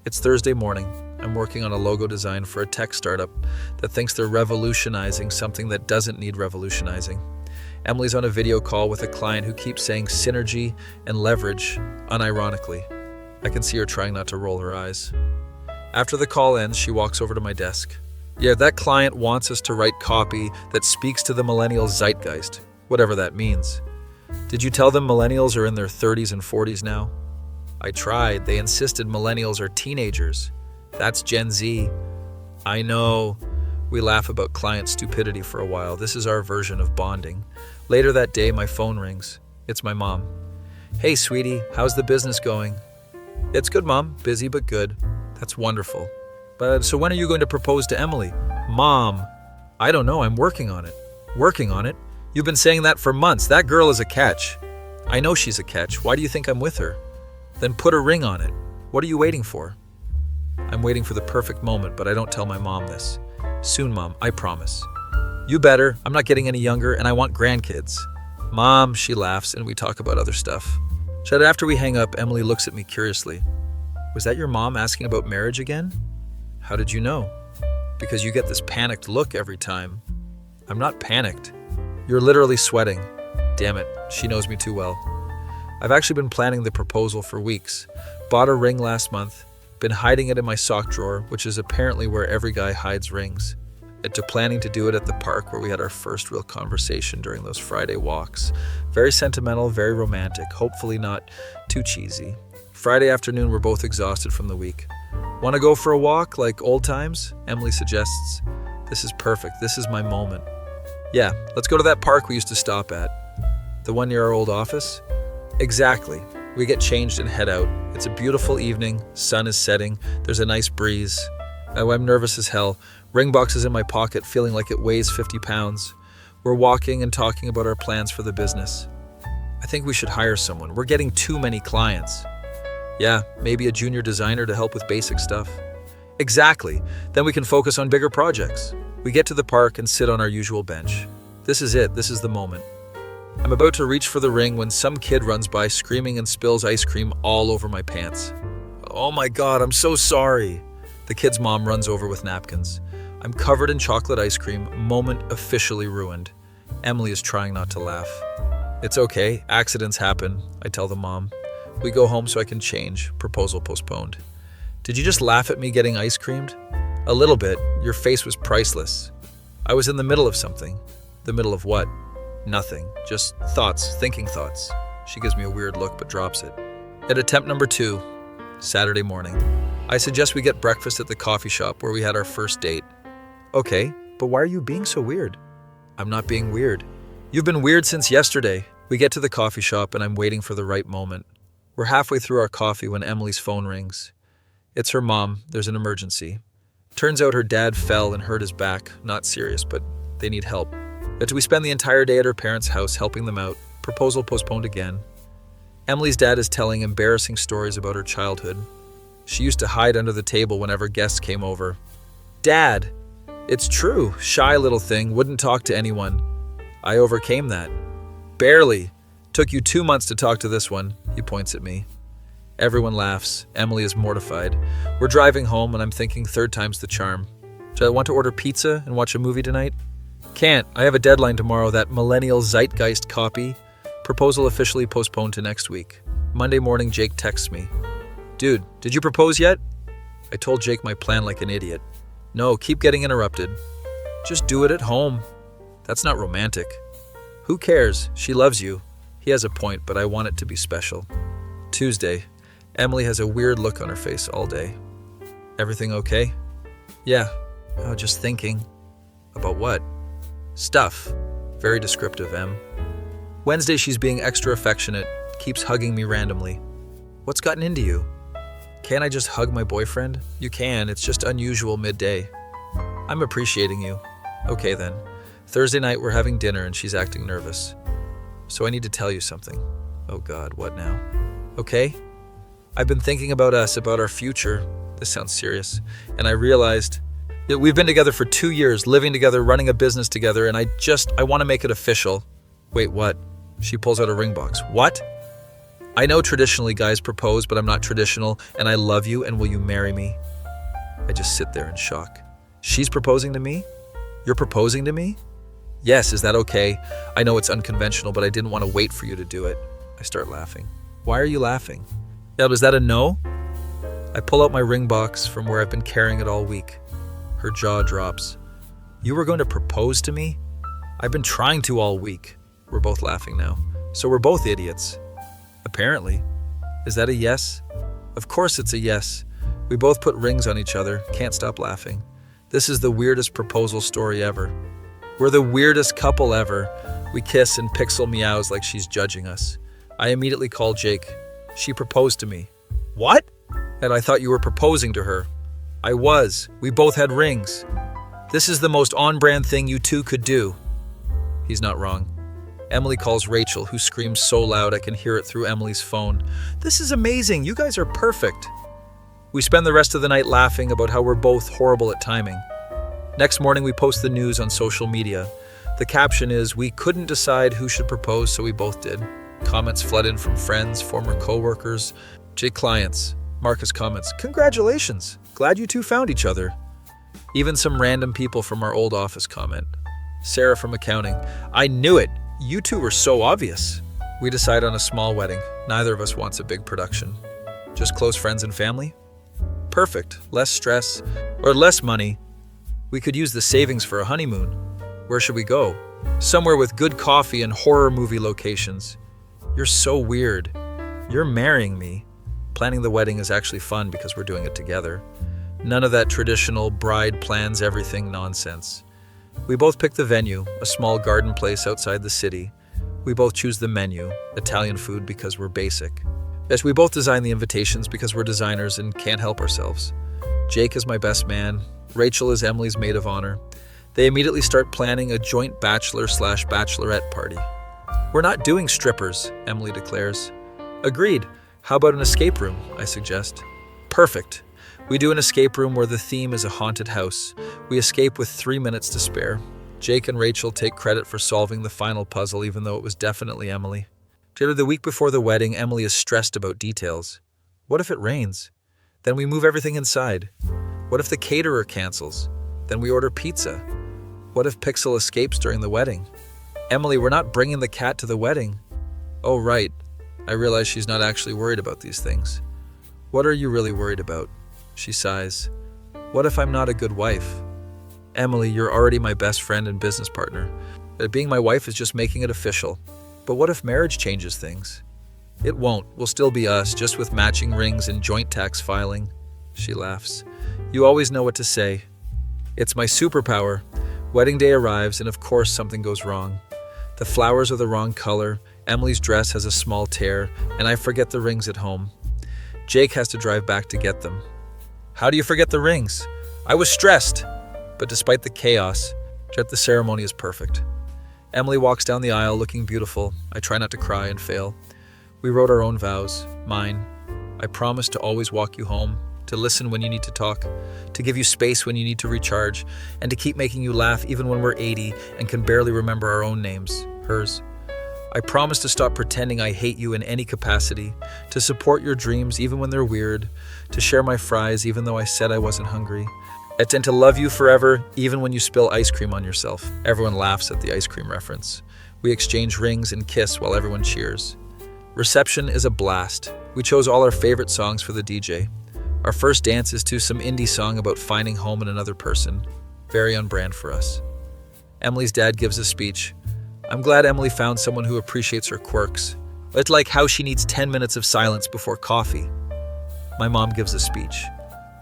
It's Thursday morning. I'm working on a logo design for a tech startup that thinks they're revolutionizing something that doesn't need revolutionizing. Emily's on a video call with a client who keeps saying synergy and leverage unironically. I can see her trying not to roll her eyes. After the call ends, she walks over to my desk. Yeah, that client wants us to write copy that speaks to the millennial zeitgeist, whatever that means. Did you tell them millennials are in their 30s and 40s now? I tried. They insisted millennials are teenagers. That's Gen Z. I know. We laugh about client stupidity for a while. This is our version of bonding. Later that day, my phone rings. It's my mom. Hey, sweetie, how's the business going? It's good, Mom. Busy, but good. That's wonderful. But so when are you going to propose to Emily? Mom, I don't know. I'm working on it. Working on it? You've been saying that for months. That girl is a catch. I know she's a catch. Why do you think I'm with her? Then put a ring on it. What are you waiting for? I'm waiting for the perfect moment, but I don't tell my mom this. Soon, Mom, I promise. You better. I'm not getting any younger, and I want grandkids. Mom, she laughs, and we talk about other stuff. Chad, after we hang up, Emily looks at me curiously. Was that your mom asking about marriage again? How did you know? Because you get this panicked look every time. I'm not panicked. You're literally sweating. Damn it, she knows me too well. I've actually been planning the proposal for weeks. Bought a ring last month, been hiding it in my sock drawer, which is apparently where every guy hides rings, and to planning to do it at the park where we had our first real conversation during those Friday walks. Very sentimental, very romantic, hopefully not too cheesy. Friday afternoon, we're both exhausted from the week. Want to go for a walk like old times? Emily suggests. This is perfect. This is my moment. Yeah, let's go to that park we used to stop at. The one near our old office? Exactly. We get changed and head out. It's a beautiful evening. Sun is setting. There's a nice breeze. Oh, I'm nervous as hell. Ring box is in my pocket, feeling like it weighs 50 pounds. We're walking and talking about our plans for the business. I think we should hire someone. We're getting too many clients. Yeah, maybe a junior designer to help with basic stuff. Exactly. Then we can focus on bigger projects. We get to the park and sit on our usual bench. This is it. This is the moment. I'm about to reach for the ring when some kid runs by screaming and spills ice cream all over my pants. Oh my God, I'm so sorry. The kid's mom runs over with napkins. I'm covered in chocolate ice cream, moment officially ruined. Emily is trying not to laugh. It's okay, accidents happen, I tell the mom. We go home so I can change, proposal postponed. Did you just laugh at me getting ice creamed? A little bit, your face was priceless. I was in the middle of something. The middle of what? Nothing, just thoughts, thinking thoughts. She gives me a weird look but drops it. At attempt number 2, Saturday morning. I suggest we get breakfast at the coffee shop where we had our first date. Okay, but why are you being so weird? I'm not being weird. You've been weird since yesterday. We get to the coffee shop and I'm waiting for the right moment. We're halfway through our coffee when Emily's phone rings. It's her mom. There's an emergency. Turns out her dad fell and hurt his back. Not serious, but they need help. But we spend the entire day at her parents' house helping them out. Proposal postponed again. Emily's dad is telling embarrassing stories about her childhood. She used to hide under the table whenever guests came over. Dad! It's true. Shy little thing. Wouldn't talk to anyone. I overcame that. Barely. Took you 2 months to talk to this one. He points at me. Everyone laughs. Emily is mortified. We're driving home and I'm thinking third time's the charm. Do I want to order pizza and watch a movie tonight? Can't. I have a deadline tomorrow. That millennial zeitgeist copy. Proposal officially postponed to next week. Monday morning, Jake texts me. Dude, did you propose yet? I told Jake my plan like an idiot. No, keep getting interrupted. Just do it at home. That's not romantic. Who cares? She loves you. He has a point, but I want it to be special. Tuesday. Emily has a weird look on her face all day. Everything okay? Yeah. Oh, just thinking. About what? Stuff. Very descriptive, Em. Wednesday, she's being extra affectionate, keeps hugging me randomly. What's gotten into you? Can't I just hug my boyfriend? You can, it's just unusual midday. I'm appreciating you. Okay then. Thursday night, we're having dinner and she's acting nervous. So I need to tell you something. Oh God, what now? Okay? I've been thinking about us, about our future. This sounds serious. And I realized that we've been together for 2 years, living together, running a business together, and I want to make it official. Wait, what? She pulls out a ring box. What? I know traditionally guys propose, but I'm not traditional, and I love you, and will you marry me? I just sit there in shock. She's proposing to me? You're proposing to me? Yes, is that okay? I know it's unconventional, but I didn't want to wait for you to do it. I start laughing. Why are you laughing? Yeah, was that a no? I pull out my ring box from where I've been carrying it all week. Her jaw drops. You were going to propose to me? I've been trying to all week. We're both laughing now. So we're both idiots. Apparently. Is that a yes? Of course it's a yes. We both put rings on each other, can't stop laughing. This is the weirdest proposal story ever. We're the weirdest couple ever. We kiss and Pixel meows like she's judging us. I immediately call Jake. She proposed to me. What? And I thought you were proposing to her. I was. We both had rings. This is the most on-brand thing you two could do. He's not wrong. Emily calls Rachel, who screams so loud I can hear it through Emily's phone. This is amazing. You guys are perfect. We spend the rest of the night laughing about how we're both horrible at timing. Next morning, we post the news on social media. The caption is, we couldn't decide who should propose, so we both did. Comments flood in from friends, former co-workers, Jake clients. Marcus comments, congratulations. Glad you two found each other. Even some random people from our old office comment. Sarah from accounting, I knew it. You two were so obvious. We decide on a small wedding. Neither of us wants a big production. Just close friends and family? Perfect. Less stress, or less money. We could use the savings for a honeymoon. Where should we go? Somewhere with good coffee and horror movie locations. You're so weird. You're marrying me. Planning the wedding is actually fun because we're doing it together. None of that traditional bride plans everything nonsense. We both pick the venue, a small garden place outside the city. We both choose the menu, Italian food because we're basic. Yes, we both design the invitations because we're designers and can't help ourselves. Jake is my best man. Rachel is Emily's maid of honor. They immediately start planning a joint bachelor/bachelorette party. We're not doing strippers, Emily declares. Agreed. How about an escape room, I suggest. Perfect. We do an escape room where the theme is a haunted house. We escape with 3 minutes to spare. Jake and Rachel take credit for solving the final puzzle, even though it was definitely Emily. The week before the wedding, Emily is stressed about details. What if it rains? Then we move everything inside. What if the caterer cancels? Then we order pizza. What if Pixel escapes during the wedding? Emily, we're not bringing the cat to the wedding. Oh, right. I realize she's not actually worried about these things. What are you really worried about? She sighs. What if I'm not a good wife? Emily, you're already my best friend and business partner. Being my wife is just making it official. But what if marriage changes things? It won't. We'll still be us, just with matching rings and joint tax filing. She laughs. You always know what to say. It's my superpower. Wedding day arrives, and of course something goes wrong. The flowers are the wrong color, Emily's dress has a small tear, and I forget the rings at home. Jake has to drive back to get them. How do you forget the rings? I was stressed. But despite the chaos, the ceremony is perfect. Emily walks down the aisle looking beautiful. I try not to cry and fail. We wrote our own vows, mine. I promise to always walk you home, to listen when you need to talk, to give you space when you need to recharge, and to keep making you laugh even when we're 80 and can barely remember our own names, hers. I promise to stop pretending I hate you in any capacity, to support your dreams even when they're weird, to share my fries even though I said I wasn't hungry, and to love you forever even when you spill ice cream on yourself. Everyone laughs at the ice cream reference. We exchange rings and kiss while everyone cheers. Reception is a blast. We chose all our favorite songs for the DJ. Our first dance is to some indie song about finding home in another person. Very on brand for us. Emily's dad gives a speech. I'm glad Emily found someone who appreciates her quirks. It's like how she needs 10 minutes of silence before coffee. My mom gives a speech.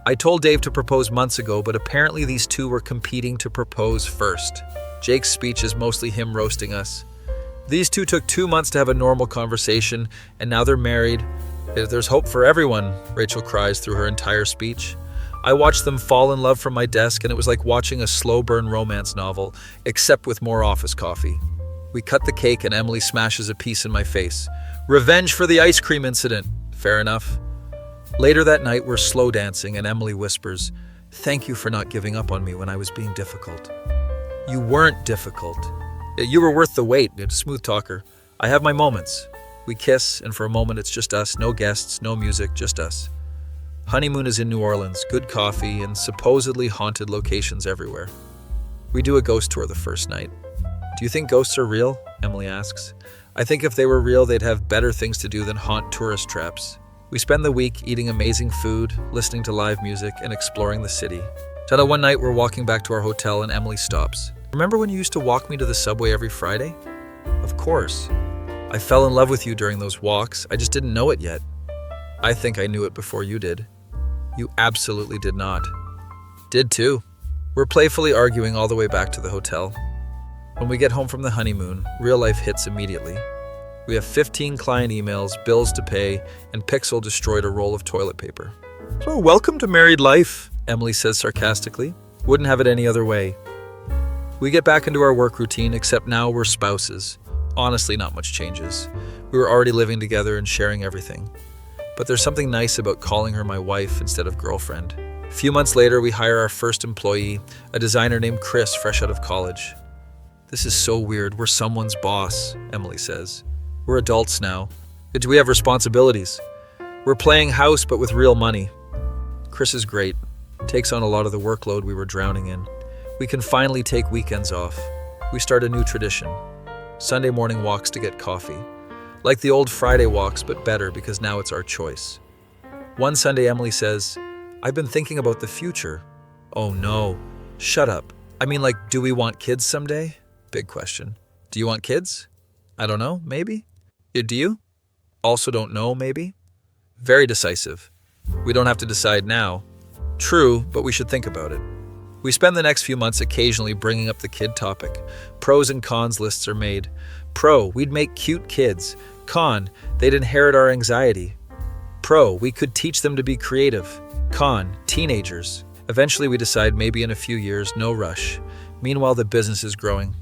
I told Dave to propose months ago, but apparently these two were competing to propose first. Jake's speech is mostly him roasting us. These two took 2 months to have a normal conversation, and now they're married. There's hope for everyone, Rachel cries through her entire speech. I watched them fall in love from my desk, and it was like watching a slow-burn romance novel, except with more office coffee. We cut the cake and Emily smashes a piece in my face. Revenge for the ice cream incident. Fair enough. Later that night, we're slow dancing and Emily whispers, thank you for not giving up on me when I was being difficult. You weren't difficult. You were worth the wait, smooth talker. I have my moments. We kiss, and for a moment it's just us, no guests, no music, just us. Honeymoon is in New Orleans, good coffee, and supposedly haunted locations everywhere. We do a ghost tour the first night. Do you think ghosts are real? Emily asks. I think if they were real, they'd have better things to do than haunt tourist traps. We spend the week eating amazing food, listening to live music, and exploring the city. Till one night, we're walking back to our hotel and Emily stops. Remember when you used to walk me to the subway every Friday? Of course. I fell in love with you during those walks. I just didn't know it yet. I think I knew it before you did. You absolutely did not. Did too. We're playfully arguing all the way back to the hotel. When we get home from the honeymoon, real life hits immediately. We have 15 client emails, bills to pay, and Pixel destroyed a roll of toilet paper. So welcome to married life, Emily says sarcastically. Wouldn't have it any other way. We get back into our work routine, except now we're spouses. Honestly, not much changes. We were already living together and sharing everything. But there's something nice about calling her my wife instead of girlfriend. A few months later, we hire our first employee, a designer named Chris, fresh out of college. This is so weird. We're someone's boss, Emily says. We're adults now. Do we have responsibilities? We're playing house, but with real money. Chris is great. Takes on a lot of the workload we were drowning in. We can finally take weekends off. We start a new tradition. Sunday morning walks to get coffee. Like the old Friday walks, but better because now it's our choice. One Sunday, Emily says, I've been thinking about the future. Oh no. Shut up. I mean, like, do we want kids someday? Big question. Do you want kids? I don't know, maybe. Do you? Also don't know, maybe. Very decisive. We don't have to decide now. True, but we should think about it. We spend the next few months occasionally bringing up the kid topic. Pros and cons lists are made. Pro, we'd make cute kids. Con, they'd inherit our anxiety. Pro, we could teach them to be creative. Con, teenagers. Eventually we decide maybe in a few years, no rush. Meanwhile, the business is growing.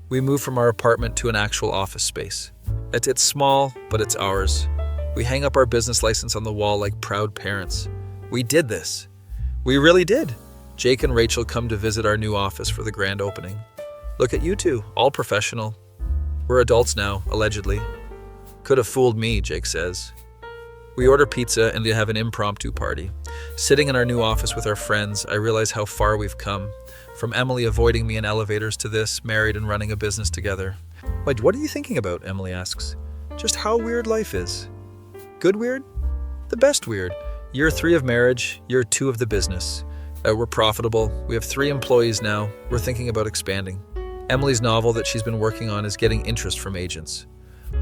We move from our apartment to an actual office space. It's small, but it's ours. We hang up our business license on the wall like proud parents. We did this. We really did. Jake and Rachel come to visit our new office for the grand opening. Look at you two, all professional. We're adults now, allegedly. Could have fooled me, Jake says. We order pizza and we have an impromptu party. Sitting in our new office with our friends, I realize how far we've come. From Emily avoiding me in elevators to this, married and running a business together. Wait, what are you thinking about? Emily asks. Just how weird life is. Good weird? The best weird. Year 3 of marriage, year 2 of the business. We're profitable. We have 3 employees now. We're thinking about expanding. Emily's novel that she's been working on is getting interest from agents.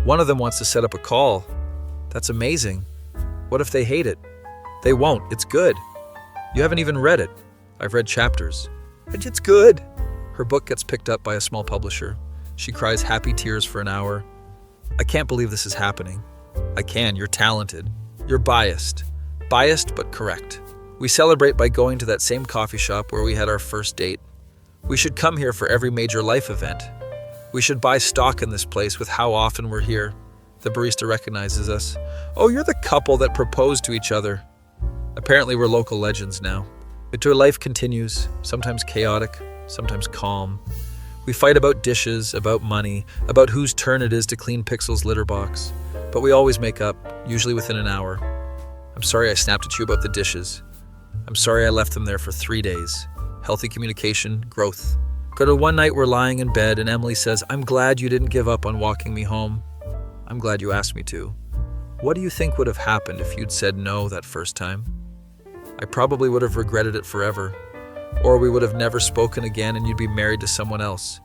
One of them wants to set up a call. That's amazing. What if they hate it? They won't. It's good. You haven't even read it. I've read chapters. It's good. Her book gets picked up by a small publisher. She cries happy tears for an hour. I can't believe this is happening. I can. You're talented. You're biased. Biased, but correct. We celebrate by going to that same coffee shop where we had our first date. We should come here for every major life event. We should buy stock in this place with how often we're here. The barista recognizes us. Oh, you're the couple that proposed to each other. Apparently we're local legends now. Life continues, sometimes chaotic, sometimes calm. We fight about dishes, about money, about whose turn it is to clean Pixel's litter box. But we always make up, usually within an hour. I'm sorry I snapped at you about the dishes. I'm sorry I left them there for 3 days. Healthy communication, growth. Go to one night we're lying in bed and Emily says, I'm glad you didn't give up on walking me home. I'm glad you asked me to. What do you think would have happened if you'd said no that first time? I probably would have regretted it forever. Or we would have never spoken again and you'd be married to someone else.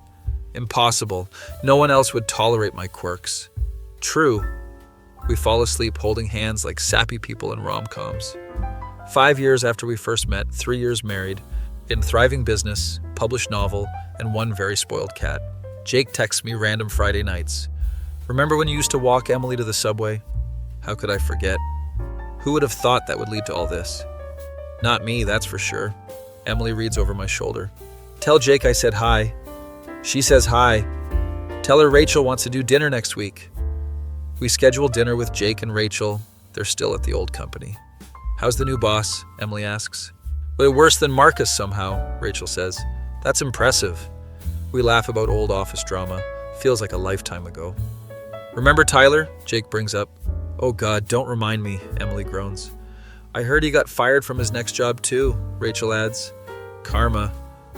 Impossible. No one else would tolerate my quirks. True. We fall asleep holding hands like sappy people in rom-coms. 5 years after we first met, 3 years married, in thriving business, published novel, and 1 very spoiled cat. Jake texts me random Friday nights. Remember when you used to walk Emily to the subway? How could I forget? Who would have thought that would lead to all this? Not me, that's for sure. Emily reads over my shoulder. Tell Jake I said hi. She says hi. Tell her Rachel wants to do dinner next week. We schedule dinner with Jake and Rachel. They're still at the old company. How's the new boss? Emily asks. But worse than Marcus somehow, Rachel says. That's impressive. We laugh about old office drama. Feels like a lifetime ago. Remember Tyler? Jake brings up. Oh God, don't remind me, Emily groans. I heard he got fired from his next job too, Rachel adds. Karma.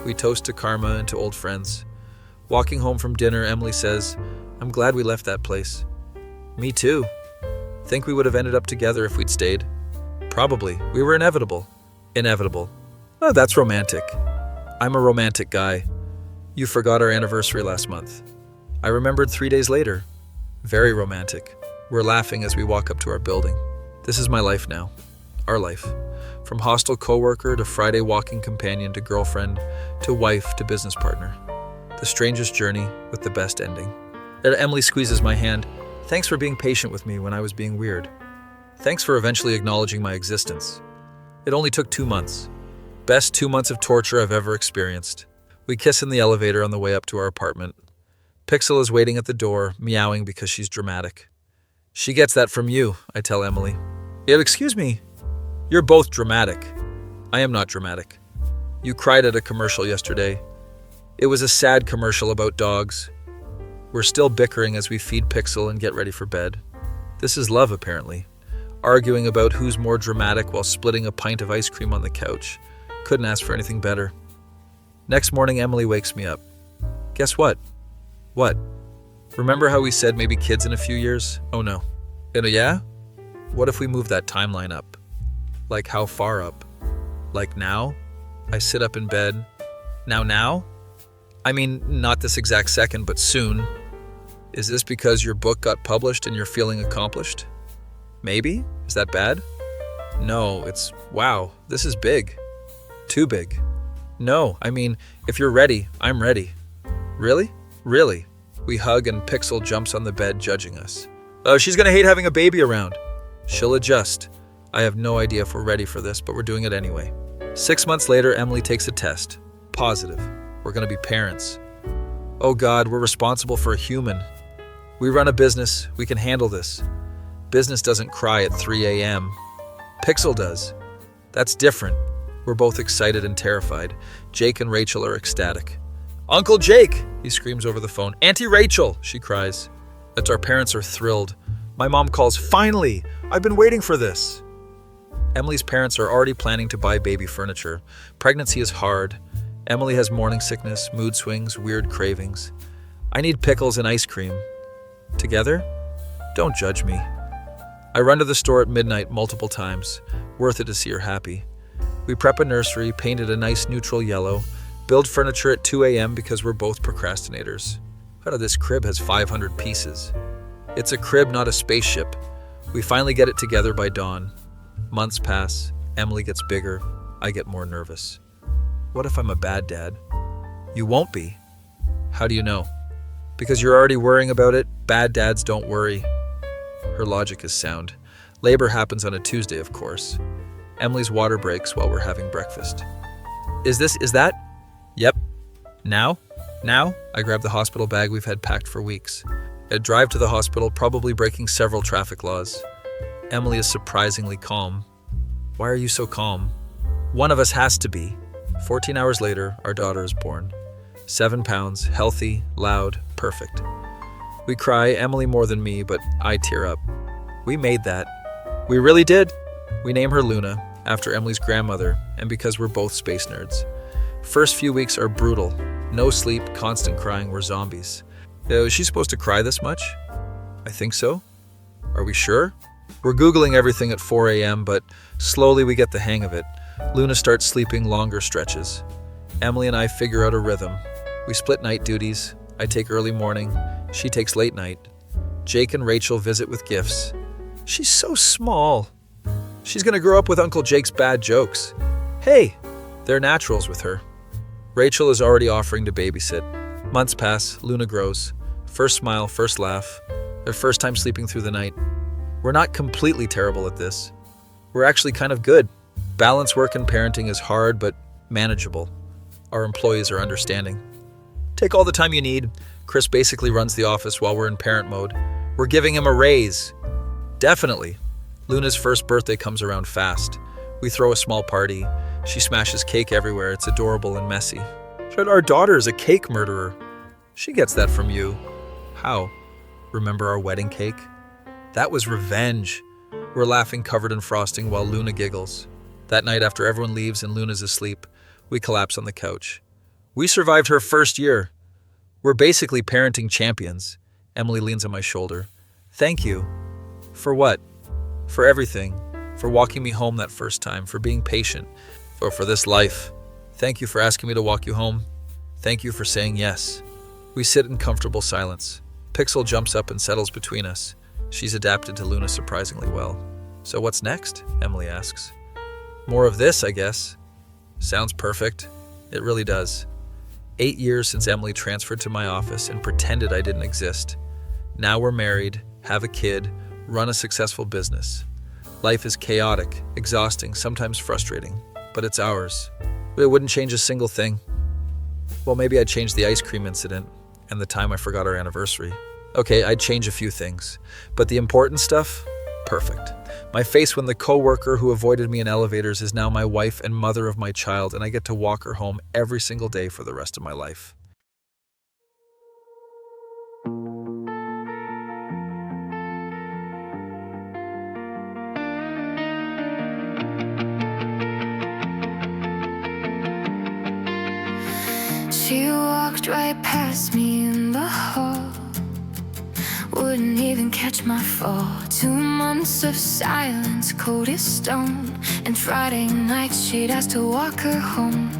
We toast to karma and to old friends. Walking home from dinner, Emily says, I'm glad we left that place. Me too. Think we would have ended up together if we'd stayed. Probably. We were inevitable. Inevitable. Oh, that's romantic. I'm a romantic guy. You forgot our anniversary last month. I remembered 3 days later. Very romantic. We're laughing as we walk up to our building. This is my life now. Our life. From hostile coworker to Friday walking companion to girlfriend to wife to business partner. The strangest journey with the best ending. Emily squeezes my hand. Thanks for being patient with me when I was being weird. Thanks for eventually acknowledging my existence. It only took 2 months. Best 2 months of torture I've ever experienced. We kiss in the elevator on the way up to our apartment. Pixel is waiting at the door, meowing because she's dramatic. She gets that from you, I tell Emily. Excuse me. You're both dramatic. I am not dramatic. You cried at a commercial yesterday. It was a sad commercial about dogs. We're still bickering as we feed Pixel and get ready for bed. This is love, apparently. Arguing about who's more dramatic while splitting a pint of ice cream on the couch. Couldn't ask for anything better. Next morning, Emily wakes me up. Guess what? What? Remember how we said maybe kids in a few years? Oh no. Yeah? What if we move that timeline up? Like how far up? Like now? I sit up in bed. Now? I mean, not this exact second, but soon. Is this because your book got published and you're feeling accomplished? Maybe? Is that bad? No, it's, wow, this is big. Too big. No, I mean, if you're ready, I'm ready. Really? Really? We hug and Pixel jumps on the bed, judging us. Oh, she's gonna hate having a baby around. She'll adjust. I have no idea if we're ready for this, but we're doing it anyway. 6 months later, Emily takes a test. Positive. We're gonna be parents. Oh God, we're responsible for a human. We run a business. We can handle this. Business doesn't cry at 3 a.m. Pixel does. That's different. We're both excited and terrified. Jake and Rachel are ecstatic. Uncle Jake, he screams over the phone. Auntie Rachel, she cries. That's our parents are thrilled. My mom calls, finally, I've been waiting for this. Emily's parents are already planning to buy baby furniture. Pregnancy is hard. Emily has morning sickness, mood swings, weird cravings. I need pickles and ice cream. Together? Don't judge me. I run to the store at midnight multiple times. Worth it to see her happy. We prep a nursery, paint it a nice neutral yellow, build furniture at 2 a.m. because we're both procrastinators. This crib has 500 pieces. It's a crib, not a spaceship. We finally get it together by dawn. Months pass. Emily gets bigger. I get more nervous. What if I'm a bad dad? You won't be. How do you know? Because you're already worrying about it. Bad dads don't worry. Her logic is sound. Labor happens on a Tuesday, of course. Emily's water breaks while we're having breakfast. Is that? Yep. Now? I grab the hospital bag we've had packed for weeks. I drive to the hospital, probably breaking several traffic laws. Emily is surprisingly calm. Why are you so calm? One of us has to be. 14 hours later, our daughter is born. 7 pounds, healthy, loud, perfect. We cry, Emily more than me, but I tear up. We made that. We really did. We name her Luna, after Emily's grandmother, and because we're both space nerds. First few weeks are brutal. No sleep, constant crying, we're zombies. Is she supposed to cry this much? I think so. Are we sure? We're Googling everything at 4 a.m., but slowly we get the hang of it. Luna starts sleeping longer stretches. Emily and I figure out a rhythm. We split night duties. I take early morning. She takes late night. Jake and Rachel visit with gifts. She's so small. She's gonna grow up with Uncle Jake's bad jokes. Hey, they're naturals with her. Rachel is already offering to babysit. Months pass, Luna grows. First smile, first laugh. Their first time sleeping through the night. We're not completely terrible at this. We're actually kind of good. Balance work and parenting is hard, but manageable. Our employees are understanding. Take all the time you need. Chris basically runs the office while we're in parent mode. We're giving him a raise. Definitely. Luna's first birthday comes around fast. We throw a small party. She smashes cake everywhere. It's adorable and messy. Our daughter is a cake murderer. She gets that from you. How? Remember our wedding cake? That was revenge. We're laughing covered in frosting while Luna giggles. That night, after everyone leaves and Luna's asleep, we collapse on the couch. We survived her first year. We're basically parenting champions. Emily leans on my shoulder. Thank you. For what? For everything. For walking me home that first time, for being patient, for this life. Thank you for asking me to walk you home. Thank you for saying yes. We sit in comfortable silence. Pixel jumps up and settles between us. She's adapted to Luna surprisingly well. So what's next? Emily asks. More of this, I guess. Sounds perfect. It really does. 8 years since Emily transferred to my office and pretended I didn't exist. Now we're married, have a kid, run a successful business. Life is chaotic, exhausting, sometimes frustrating, but it's ours. It wouldn't change a single thing. Well, maybe I'd change the ice cream incident and the time I forgot our anniversary. Okay, I'd change a few things, but the important stuff? Perfect. My face when the coworker who avoided me in elevators is now my wife and mother of my child, and I get to walk her home every single day for the rest of my life. She walked right past me in the hall, wouldn't even catch my fall. 2 months of silence, cold as stone, and Friday nights she'd ask to walk her home.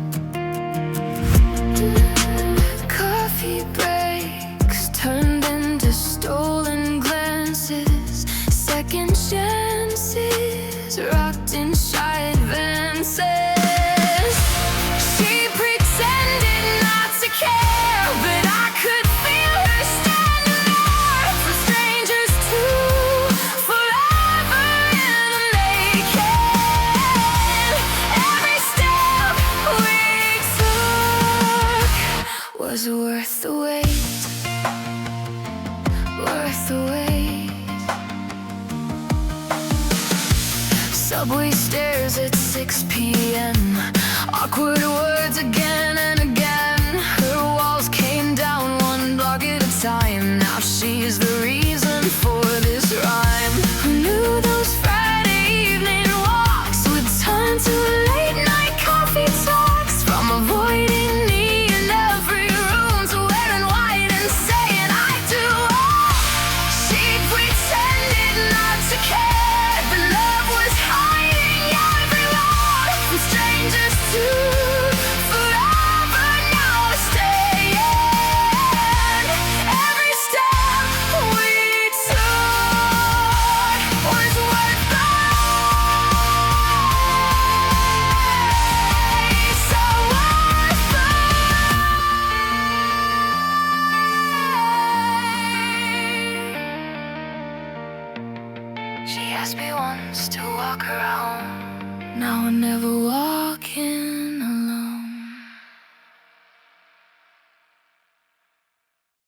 Coffee breaks turned into stolen glances, second chances wrapped in shy advances. She pretended not to care, but I could feel her standing there. From strangers to forever in the making. Every step we took was worth the wait, worth the wait. Subway stairs at 6 p.m.